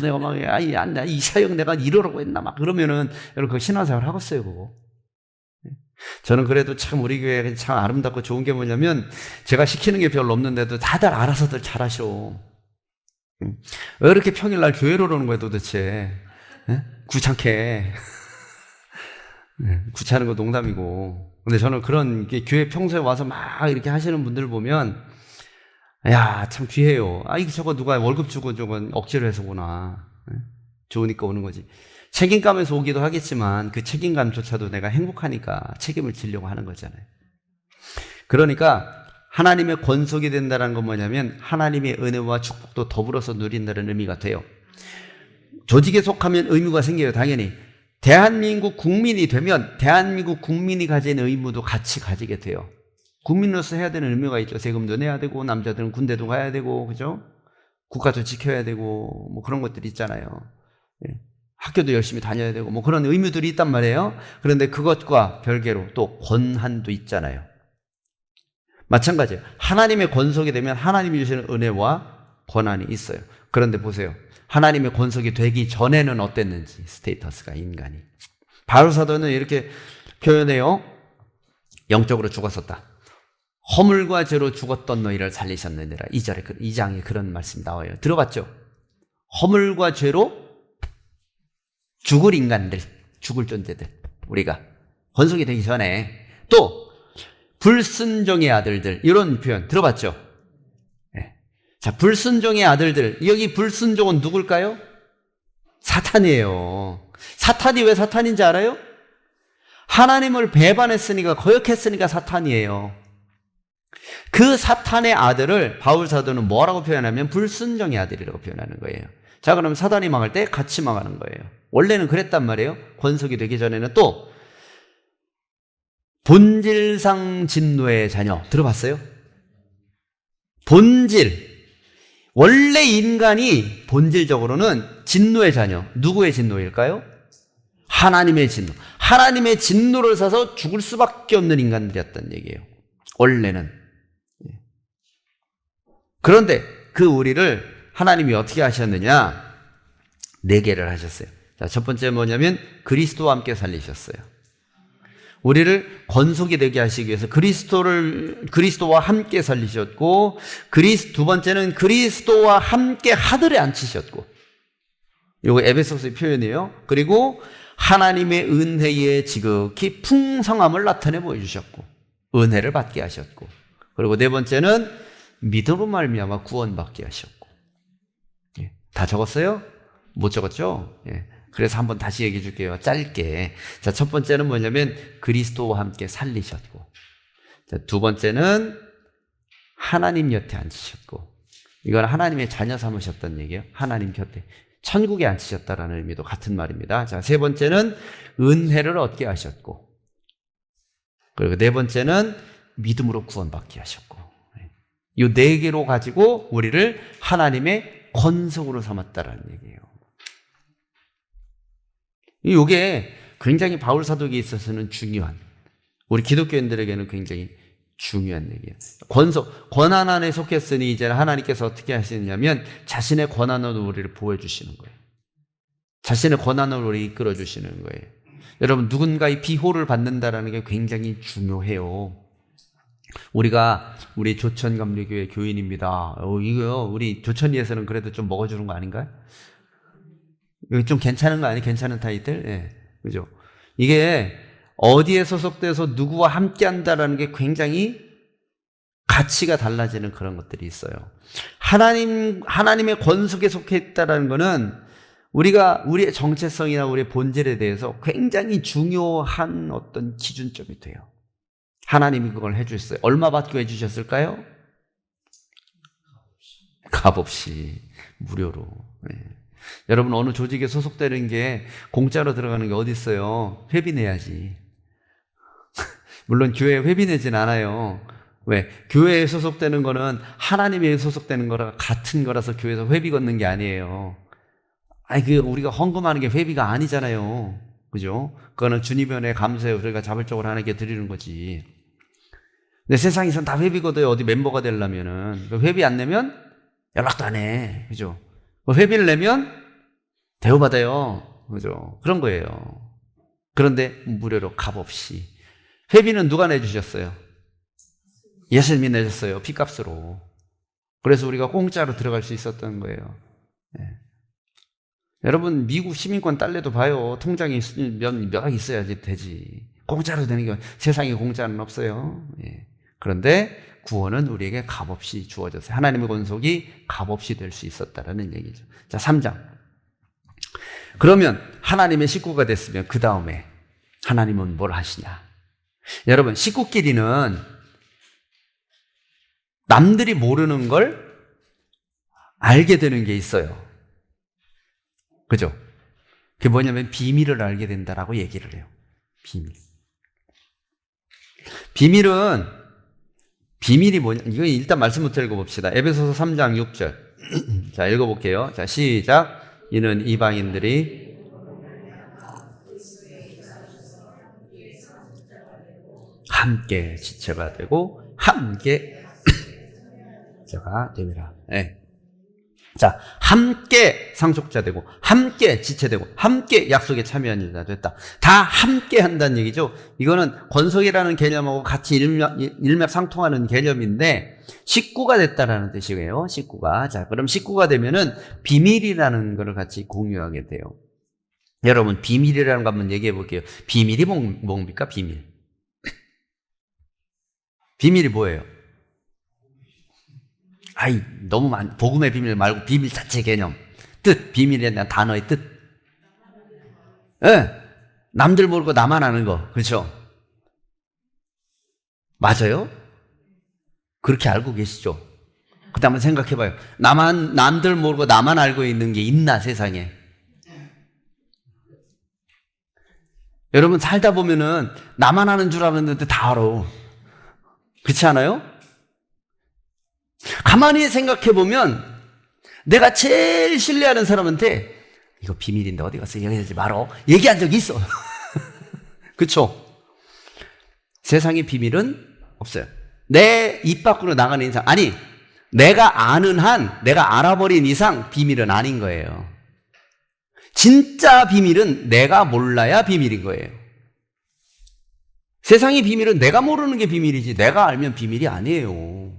내가 막, 이 사역 내가 이러라고 했나? 막 그러면은, 여러분, 그거 신앙생활 하겠어요, 그거. 저는 그래도 참 우리 교회 참 아름답고 좋은 게 뭐냐면, 제가 시키는 게 별로 없는데도 다들 알아서들 잘하셔. 왜 이렇게 평일날 교회로 오는 거야, 도대체? 귀찮게. 귀찮은 거 농담이고. 근데 저는 그런 교회 평소에 와서 막 이렇게 하시는 분들 보면, 참 귀해요. 저거 누가 월급 주고 저건 억지로 해서 오나. 좋으니까 오는 거지. 책임감에서 오기도 하겠지만 그 책임감조차도 내가 행복하니까 책임을 지려고 하는 거잖아요. 그러니까 하나님의 권속이 된다는 건 뭐냐면 하나님의 은혜와 축복도 더불어서 누린다는 의미가 돼요. 조직에 속하면 의무가 생겨요. 당연히. 대한민국 국민이 되면 대한민국 국민이 가진 의무도 같이 가지게 돼요. 국민으로서 해야 되는 의무가 있죠. 세금도 내야 되고 남자들은 군대도 가야 되고, 그죠? 국가도 지켜야 되고 뭐 그런 것들이 있잖아요. 학교도 열심히 다녀야 되고 뭐 그런 의무들이 있단 말이에요. 그런데 그것과 별개로 또 권한도 있잖아요. 마찬가지예요. 하나님의 권속이 되면 하나님이 주시는 은혜와 권한이 있어요. 그런데 보세요. 하나님의 권속이 되기 전에는 어땠는지, 스테이터스가, 인간이. 바울 사도는 이렇게 표현해요. 영적으로 죽었었다. 허물과 죄로 죽었던 너희를 살리셨느니라. 2장에 그런 말씀이 나와요. 들어봤죠? 허물과 죄로 죽을 인간들, 죽을 존재들, 우리가 권속이 되기 전에 또 불순종의 아들들, 이런 표현 들어봤죠? 네. 자, 불순종의 아들들, 여기 불순종은 누굴까요? 사탄이에요. 사탄이 왜 사탄인지 알아요? 하나님을 배반했으니까, 거역했으니까 사탄이에요. 그 사탄의 아들을 바울 사도는 뭐라고 표현하면 불순종의 아들이라고 표현하는 거예요. 자, 그럼 사단이 망할 때 같이 망하는 거예요. 원래는 그랬단 말이에요. 권속이 되기 전에는. 또 본질상 진노의 자녀 들어봤어요? 본질, 원래 인간이 본질적으로는 진노의 자녀. 누구의 진노일까요? 하나님의 진노. 하나님의 진노를 사서 죽을 수밖에 없는 인간들이었단 얘기예요. 원래는. 그런데 그 우리를 하나님이 어떻게 하셨느냐? 4개를 하셨어요. 자, 첫 번째 뭐냐면 그리스도와 함께 살리셨어요. 우리를 권속이 되게 하시기 위해서 그리스도와 함께 살리셨고, 두 번째는 그리스도와 함께 하늘에 앉히셨고, 이거 에베소서의 표현이에요. 그리고 하나님의 은혜의 지극히 풍성함을 나타내 보여주셨고, 은혜를 받게 하셨고, 그리고 4번째는 믿음으로 말미암아 구원받게 하셨고. 예, 다 적었어요? 못 적었죠? 예. 그래서 한번 다시 얘기해 줄게요. 짧게. 자, 첫 번째는 뭐냐면 그리스도와 함께 살리셨고, 자, 두 번째는 하나님 곁에 앉히셨고, 이건 하나님의 자녀 삼으셨다는 얘기예요. 하나님 곁에 천국에 앉히셨다라는 의미도 같은 말입니다. 자, 세 번째는 은혜를 얻게 하셨고, 그리고 4번째는 믿음으로 구원받게 하셨고, 이 4개로 가지고 우리를 하나님의 권속으로 삼았다라는 얘기예요. 이게 굉장히 바울 사도기에 있어서는 중요한, 우리 기독교인들에게는 굉장히 중요한 얘기예요. 권한 안에 속했으니 이제 하나님께서 어떻게 하시느냐면 자신의 권한으로 우리를 보여주시는 거예요. 자신의 권한으로 우리를 이끌어 주시는 거예요. 여러분, 누군가의 비호를 받는다라는 게 굉장히 중요해요. 우리 조천감리교회 교인입니다. 이거 우리 조천리에서는 그래도 좀 먹어주는 거 아닌가요? 이거 좀 괜찮은 거 아니에요? 괜찮은 타이틀? 예. 그죠? 이게 어디에 소속돼서 누구와 함께 한다라는 게 굉장히 가치가 달라지는 그런 것들이 있어요. 하나님의 권속에 속해 있다라는 거는 우리가 우리의 정체성이나 우리의 본질에 대해서 굉장히 중요한 어떤 기준점이 돼요. 하나님이 그걸 해주셨어요. 얼마 받고 해주셨을까요? 값없이, 무료로. 네. 여러분, 어느 조직에 소속되는 게 공짜로 들어가는 게 어디 있어요? 회비 내야지. 물론 교회에 회비 내진 않아요. 왜? 교회에 소속되는 거는 하나님에 소속되는 거랑 같은 거라서 교회에서 회비 걷는 게 아니에요. 우리가 헌금하는 게 회비가 아니잖아요. 그죠? 그거는 주님의 은혜에 감사해 우리가 자발적으로 하나님께 드리는 거지. 근데 세상에선 다 회비 걷어요. 어디 멤버가 되려면은. 회비 안 내면 연락도 안 해. 그죠? 회비를 내면 대우받아요. 그죠? 그런 거예요. 그런데 무료로 값없이. 회비는 누가 내주셨어요? 예수님이 내셨어요. 피값으로. 그래서 우리가 공짜로 들어갈 수 있었던 거예요. 네. 여러분, 미국 시민권 딸래도 봐요. 통장이 몇 있어야지 되지. 공짜로 되는 게 세상에 공짜는 없어요. 예. 그런데 구원은 우리에게 값없이 주어졌어요. 하나님의 권속이 값없이 될 수 있었다라는 얘기죠. 자, 3장. 그러면 하나님의 식구가 됐으면 그 다음에 하나님은 뭘 하시냐? 여러분, 식구끼리는 남들이 모르는 걸 알게 되는 게 있어요. 그죠? 그게 뭐냐면 비밀을 알게 된다라고 얘기를 해요. 비밀이 뭐냐? 이거 일단 말씀부터 읽어봅시다. 에베소서 3장 6절. 자, 읽어볼게요. 자, 시작. 이는 이방인들이 함께 지체가 되고 함께 자가 됨이라. 네. 자, 함께 상속자 되고 함께 지체되고 함께 약속에 참여한 자가 됐다. 다 함께 한다는 얘기죠. 이거는 권속이라는 개념하고 같이 일맥상통하는 개념인데 식구가 됐다라는 뜻이에요. 식구가. 자, 그럼 식구가 되면은 비밀이라는 것을 같이 공유하게 돼요. 여러분, 비밀이라는 거 한번 얘기해 볼게요. 비밀이 뭡니까? 비밀. 비밀이 뭐예요? 아이, 너무 복음의 비밀 말고 비밀 자체 개념. 뜻, 비밀이라는 단어의 뜻. 예. 남들 모르고 나만 아는 거. 그렇죠? 맞아요? 그렇게 알고 계시죠? 그때 한번 생각해 봐요. 남들 모르고 나만 알고 있는 게 있나, 세상에? 여러분, 살다 보면은 나만 아는 줄 알았는데 다 알아. 그렇지 않아요? 가만히 생각해 보면 내가 제일 신뢰하는 사람한테 이거 비밀인데 어디 가서 얘기하지 말어. 얘기한 적이 있어. 그렇죠? 세상에 비밀은 없어요. 내 입 밖으로 나가는 이상, 아니, 내가 아는 한, 내가 알아버린 이상 비밀은 아닌 거예요. 진짜 비밀은 내가 몰라야 비밀인 거예요. 세상의 비밀은 내가 모르는 게 비밀이지 내가 알면 비밀이 아니에요.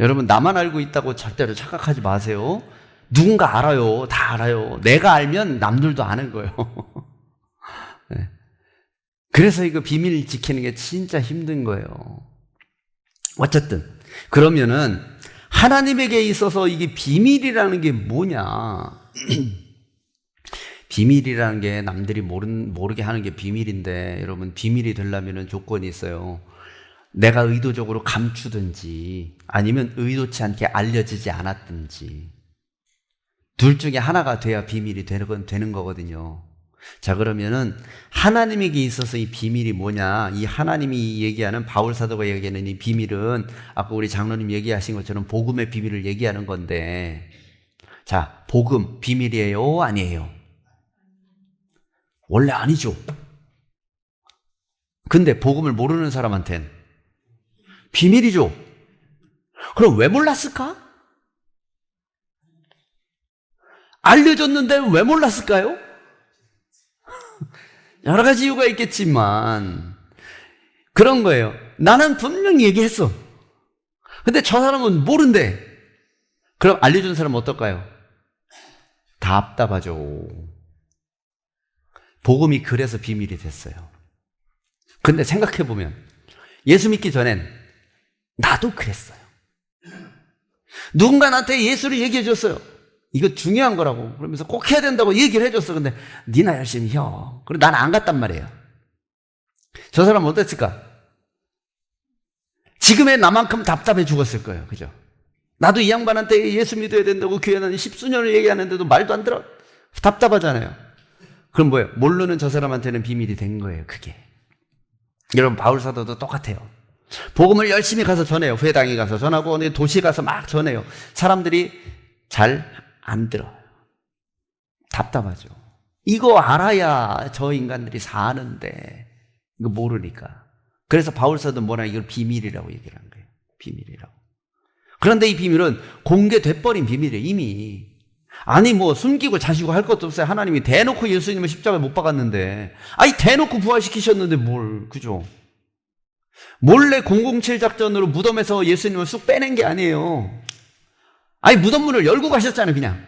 여러분, 나만 알고 있다고 절대로 착각하지 마세요. 누군가 알아요. 다 알아요. 내가 알면 남들도 아는 거예요. 네. 그래서 이거 비밀 지키는 게 진짜 힘든 거예요. 어쨌든 그러면은 하나님에게 있어서 이게 비밀이라는 게 뭐냐? 비밀이라는 게 남들이 모르게 하는 게 비밀인데, 여러분, 비밀이 되려면 조건이 있어요. 내가 의도적으로 감추든지 아니면 의도치 않게 알려지지 않았든지, 둘 중에 하나가 돼야 비밀이 되는 거거든요. 자, 그러면은 하나님에게 있어서 이 비밀이 뭐냐? 이 하나님이 얘기하는, 바울 사도가 얘기하는 이 비밀은 아까 우리 장로님 얘기하신 것처럼 복음의 비밀을 얘기하는 건데, 자, 복음 비밀이에요? 아니에요? 원래 아니죠. 근데 복음을 모르는 사람한테는 비밀이죠. 그럼 왜 몰랐을까? 알려줬는데 왜 몰랐을까요? 여러 가지 이유가 있겠지만 그런 거예요. 나는 분명히 얘기했어. 근데 저 사람은 모른대. 그럼 알려준 사람은 어떨까요? 답답하죠. 복음이 그래서 비밀이 됐어요. 근데 생각해보면 예수 믿기 전엔 나도 그랬어요. 누군가 나한테 예수를 얘기해줬어요. 이거 중요한 거라고 그러면서 꼭 해야 된다고 얘기를 해줬어. 근데 니나 열심히 해. 그리고 난 안 갔단 말이에요. 저 사람은 어땠을까? 지금의 나만큼 답답해 죽었을 거예요. 그죠? 나도 이 양반한테 예수 믿어야 된다고 교회는 10수년을 얘기하는데도 말도 안 들어. 답답하잖아요. 그럼 뭐예요? 모르는 저 사람한테는 비밀이 된 거예요. 그게. 여러분, 바울 사도도 똑같아요. 복음을 열심히 가서 전해요. 회당에 가서 전하고 도시에 가서 막 전해요. 사람들이 잘 안 들어요. 답답하죠. 이거 알아야 저 인간들이 사는데 이거 모르니까. 그래서 바울 사도 뭐라 이걸 비밀이라고 얘기를 한 거예요. 비밀이라고. 그런데 이 비밀은 공개돼 버린 비밀이에요. 이미. 아니 뭐 숨기고 자시고 할 것도 없어요. 하나님이 대놓고 예수님을 십자가에 못 박았는데, 아니 대놓고 부활시키셨는데 뭘, 그죠? 몰래 007 작전으로 무덤에서 예수님을 쑥 빼낸 게 아니에요. 아니 무덤문을 열고 가셨잖아요. 그냥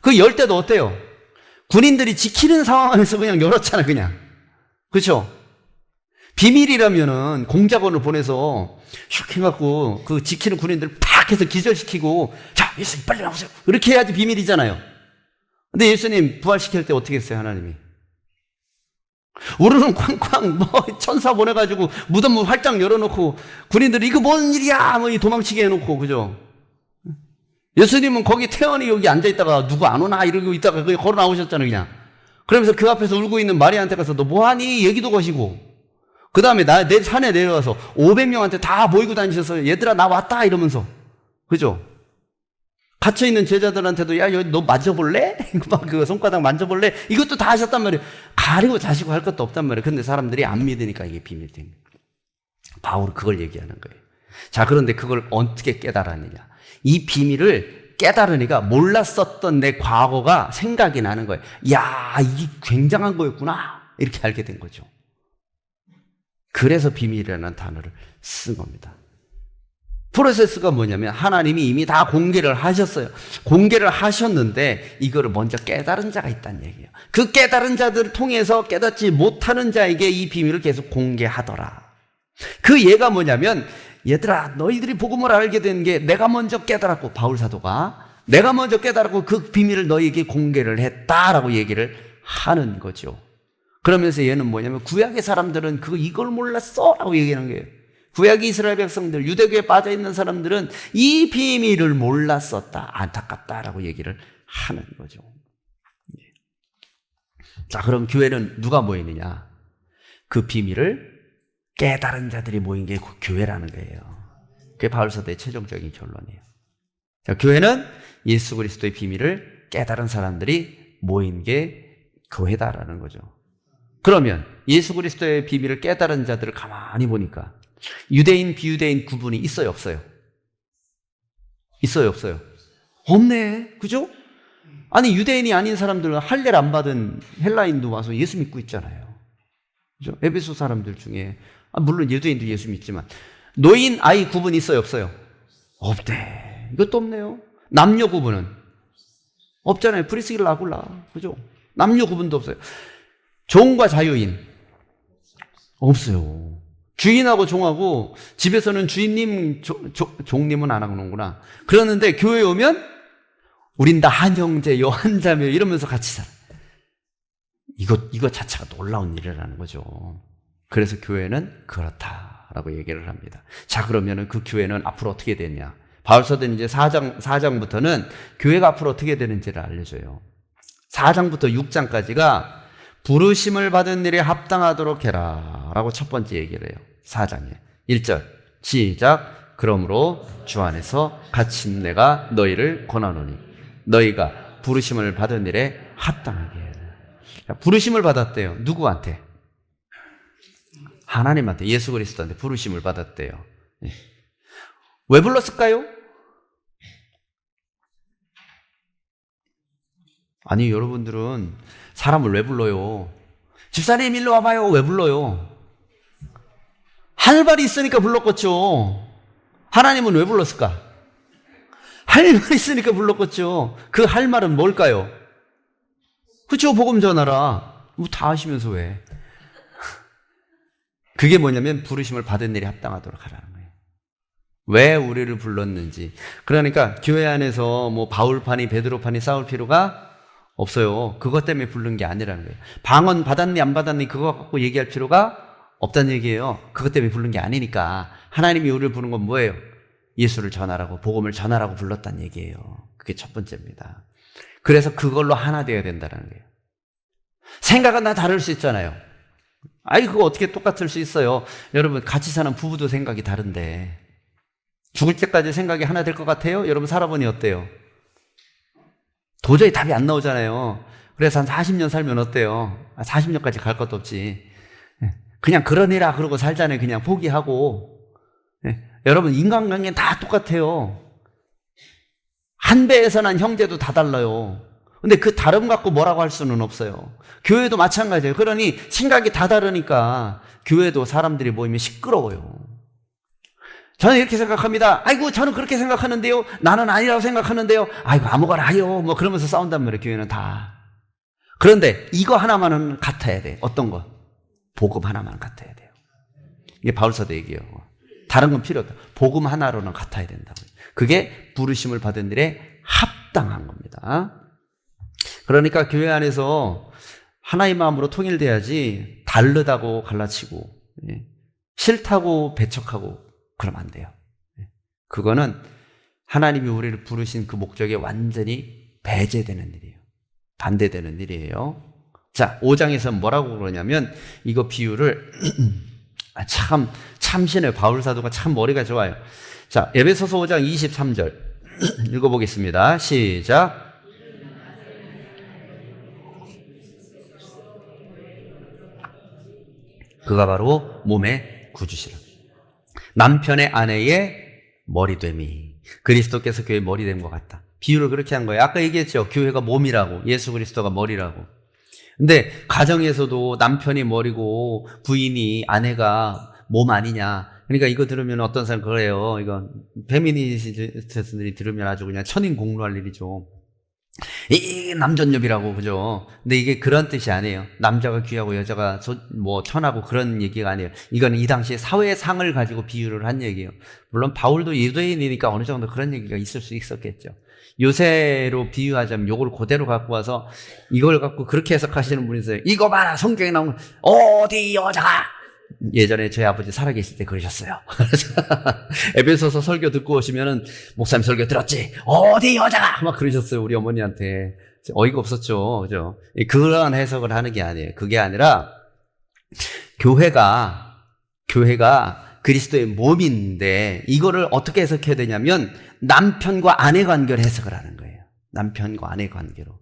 그 열 때도 어때요? 군인들이 지키는 상황 안에서 그냥 열었잖아요. 그냥. 그렇죠? 비밀이라면은 공작원을 보내서 슉 해갖고 그 지키는 군인들 팍 해서 기절시키고, 자 예수님 빨리 나오세요, 이렇게 해야지 비밀이잖아요. 근데 예수님 부활시킬 때 어떻게 했어요? 하나님이 우르릉 쾅쾅 뭐 천사 보내가지고 무덤문 활짝 열어놓고 군인들이 이거 뭔 일이야 뭐 도망치게 해놓고, 그죠? 예수님은 거기 태연히 여기 앉아있다가 누구 안 오나 이러고 있다가 그냥 걸어 나오셨잖아요. 그냥. 그러면서 그 앞에서 울고 있는 마리아한테 가서 너 뭐하니? 얘기도 거시고, 그 다음에 내 산에 내려가서 500명한테 다 모이고 다니셔서 얘들아 나 왔다 이러면서, 그죠? 갇혀있는 제자들한테도 야 여기 너 만져볼래? 막 그 손바닥 만져볼래? 이것도 다 하셨단 말이에요. 가리고 자시고 할 것도 없단 말이에요. 근데 사람들이 안 믿으니까 이게 비밀된 거예요. 바울은 그걸 얘기하는 거예요. 자, 그런데 그걸 어떻게 깨달았느냐? 이 비밀을 깨달으니까 몰랐었던 내 과거가 생각이 나는 거예요. 야, 이게 굉장한 거였구나. 이렇게 알게 된 거죠. 그래서 비밀이라는 단어를 쓴 겁니다. 프로세스가 뭐냐면 하나님이 이미 다 공개를 하셨어요. 공개를 하셨는데 이거를 먼저 깨달은 자가 있다는 얘기예요. 그 깨달은 자들을 통해서 깨닫지 못하는 자에게 이 비밀을 계속 공개하더라. 그 예가 뭐냐면, 얘들아, 너희들이 복음을 알게 된 게 내가 먼저 깨달았고, 바울 사도가 내가 먼저 깨달았고 그 비밀을 너희에게 공개를 했다라고 얘기를 하는 거죠. 그러면서 얘는 뭐냐면, 구약의 사람들은 이걸 몰랐어 라고 얘기하는 거예요. 구약의 이스라엘 백성들, 유대교에 빠져있는 사람들은 이 비밀을 몰랐었다, 안타깝다라고 얘기를 하는 거죠. 자, 그럼 교회는 누가 모이느냐? 그 비밀을 깨달은 자들이 모인 게 교회라는 거예요. 그게 바울사도의 최종적인 결론이에요. 자, 교회는 예수 그리스도의 비밀을 깨달은 사람들이 모인 게 교회다라는 거죠. 그러면 예수 그리스도의 비밀을 깨달은 자들을 가만히 보니까 유대인, 비유대인 구분이 있어요, 없어요? 있어요, 없어요? 없네. 그죠? 아니, 유대인이 아닌 사람들은 할례를 안 받은 헬라인도 와서 예수 믿고 있잖아요. 그죠? 에베소 사람들 중에, 물론 유대인도 예수 믿지만, 노인, 아이 구분 있어요, 없어요? 없대. 이것도 없네요. 남녀 구분은 없잖아요. 프리스길라 아굴라. 그죠? 남녀 구분도 없어요. 종과 자유인 없어요. 주인하고 종하고, 집에서는 주인님, 종님은 안 하는구나. 그러는데 교회에 오면 우린 다 한 형제, 한 자매 이러면서 같이 살아. 이거 자체가 놀라운 일이라는 거죠. 그래서 교회는 그렇다라고 얘기를 합니다. 자, 그러면은 그 교회는 앞으로 어떻게 되냐? 바울서는 이제 4장부터는 교회가 앞으로 어떻게 되는지를 알려줘요. 4장부터 6장까지가 부르심을 받은 일에 합당하도록 해라 라고 첫 번째 얘기를 해요. 4장에 1절 시작. 그러므로 주 안에서 갇힌 내가 너희를 권하노니 너희가 부르심을 받은 일에 합당하게 해라. 부르심을 받았대요. 누구한테? 하나님한테, 예수 그리스도한테 부르심을 받았대요. 왜 불렀을까요? 아니, 여러분들은 사람을 왜 불러요? 집사님 일로 와봐요. 왜 불러요? 할 말이 있으니까 불렀겠죠. 하나님은 왜 불렀을까? 할 말이 있으니까 불렀겠죠. 그 할 말은 뭘까요? 그쵸, 복음 전하라. 뭐 다 하시면서 왜? 그게 뭐냐면 부르심을 받은 일에 합당하도록 하라는 거예요. 왜 우리를 불렀는지. 그러니까 교회 안에서 뭐 바울파니 베드로파니 싸울 필요가 없어요. 그것 때문에 부른 게 아니라는 거예요. 방언 받았니 안 받았니 그거 갖고 얘기할 필요가 없다는 얘기예요. 그것 때문에 부른 게 아니니까. 하나님이 우리를 부른 건 뭐예요? 예수를 전하라고, 복음을 전하라고 불렀다는 얘기예요. 그게 첫 번째입니다. 그래서 그걸로 하나 되어야 된다는 거예요. 생각은 다 다를 수 있잖아요. 아이, 그거 어떻게 똑같을 수 있어요? 여러분, 같이 사는 부부도 생각이 다른데 죽을 때까지 생각이 하나 될 것 같아요? 여러분 살아보니 어때요? 도저히 답이 안 나오잖아요. 그래서 한 40년 살면 어때요? 40년까지 갈 것도 없지. 그냥 그러니라 그러고 살자네. 그냥 포기하고. 여러분, 인간관계는 다 똑같아요. 한 배에서 난 형제도 다 달라요. 근데 그 다름 갖고 뭐라고 할 수는 없어요. 교회도 마찬가지예요. 그러니 생각이 다 다르니까 교회도 사람들이 모이면 시끄러워요. 저는 이렇게 생각합니다. 아이고, 저는 그렇게 생각하는데요. 나는 아니라고 생각하는데요. 아이고, 아무거나 하요. 뭐 그러면서 싸운단 말이에요. 교회는 다. 그런데 이거 하나만은 같아야 돼. 어떤 거? 복음 하나만 같아야 돼요. 이게 바울사도 얘기해요. 다른 건 필요 없다. 복음 하나로는 같아야 된다고요. 그게 부르심을 받은 일에 합당한 겁니다. 그러니까 교회 안에서 하나의 마음으로 통일돼야지 다르다고 갈라치고 싫다고 배척하고 그러면 안 돼요. 그거는 하나님이 우리를 부르신 그 목적에 완전히 배제되는 일이에요. 반대되는 일이에요. 자, 5장에서 뭐라고 그러냐면 이거 비유를 참신해요. 바울사도가 참 머리가 좋아요. 자, 에베소서 5장 23절 읽어보겠습니다. 시작. 그가 바로 몸의 구주시라. 남편의 아내의 머리됨이 그리스도께서 교회의 머리됨 것 같다. 비유를 그렇게 한 거예요. 아까 얘기했죠. 교회가 몸이라고, 예수 그리스도가 머리라고. 근데 가정에서도 남편이 머리고 부인이, 아내가 몸 아니냐. 그러니까 이거 들으면 어떤 사람 그래요. 이거 페미니스트들이 들으면 아주 그냥 천인공노할 일이죠. 이 남존엽이라고, 그죠? 근데 이게 그런 뜻이 아니에요. 남자가 귀하고 여자가 천하고 그런 얘기가 아니에요. 이거는 이 당시에 사회상을 가지고 비유를 한 얘기예요. 물론 바울도 유대인이니까 어느 정도 그런 얘기가 있을 수 있었겠죠. 요새로 비유하자면 요걸 그대로 갖고 와서 이걸 갖고 그렇게 해석하시는 분이 있어요. 이거 봐라, 성경에 나오는 어디 여자가, 예전에 저희 아버지 살아계실 때 그러셨어요. 에베소서 설교 듣고 오시면은 목사님 설교 들었지? 어디 여자가 막 그러셨어요. 우리 어머니한테. 어이가 없었죠. 그죠? 그런 해석을 하는 게 아니에요. 그게 아니라 교회가 그리스도의 몸인데 이거를 어떻게 해석해야 되냐면 남편과 아내 관계를 해석을 하는 거예요. 남편과 아내 관계로.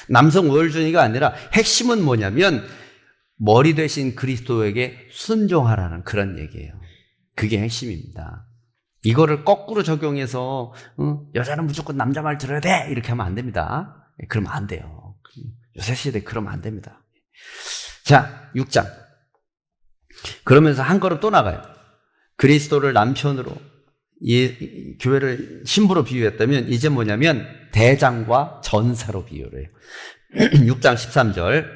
남성 우월주의가 아니라 핵심은 뭐냐면 머리 대신 그리스도에게 순종하라는 그런 얘기예요. 그게 핵심입니다. 이거를 거꾸로 적용해서 여자는 무조건 남자 말 들어야 돼 이렇게 하면 안 됩니다. 그러면 안 돼요. 요새 시대에 그러면 안 됩니다. 자, 6장. 그러면서 한 걸음 또 나가요. 그리스도를 남편으로 교회를 신부로 비유했다면 이제 뭐냐면 대장과 전사로 비유를 해요. 6장 13절.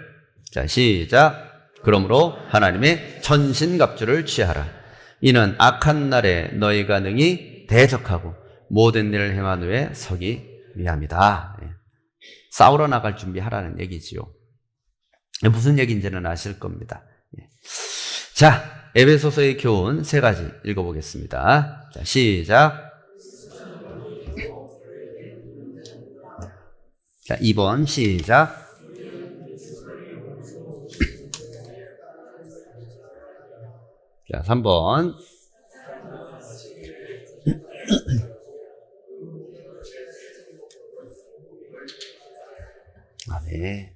자, 시작. 그러므로 하나님의 전신갑주를 취하라. 이는 악한 날에 너희가 능히 대적하고 모든 일을 행한 후에 서기 위함이다. 싸우러 나갈 준비하라는 얘기지요. 무슨 얘기인지는 아실 겁니다. 자, 에베소서의 교훈 3가지 읽어보겠습니다. 자, 시작. 자, 2번 시작. 자, 3번. 아, 네.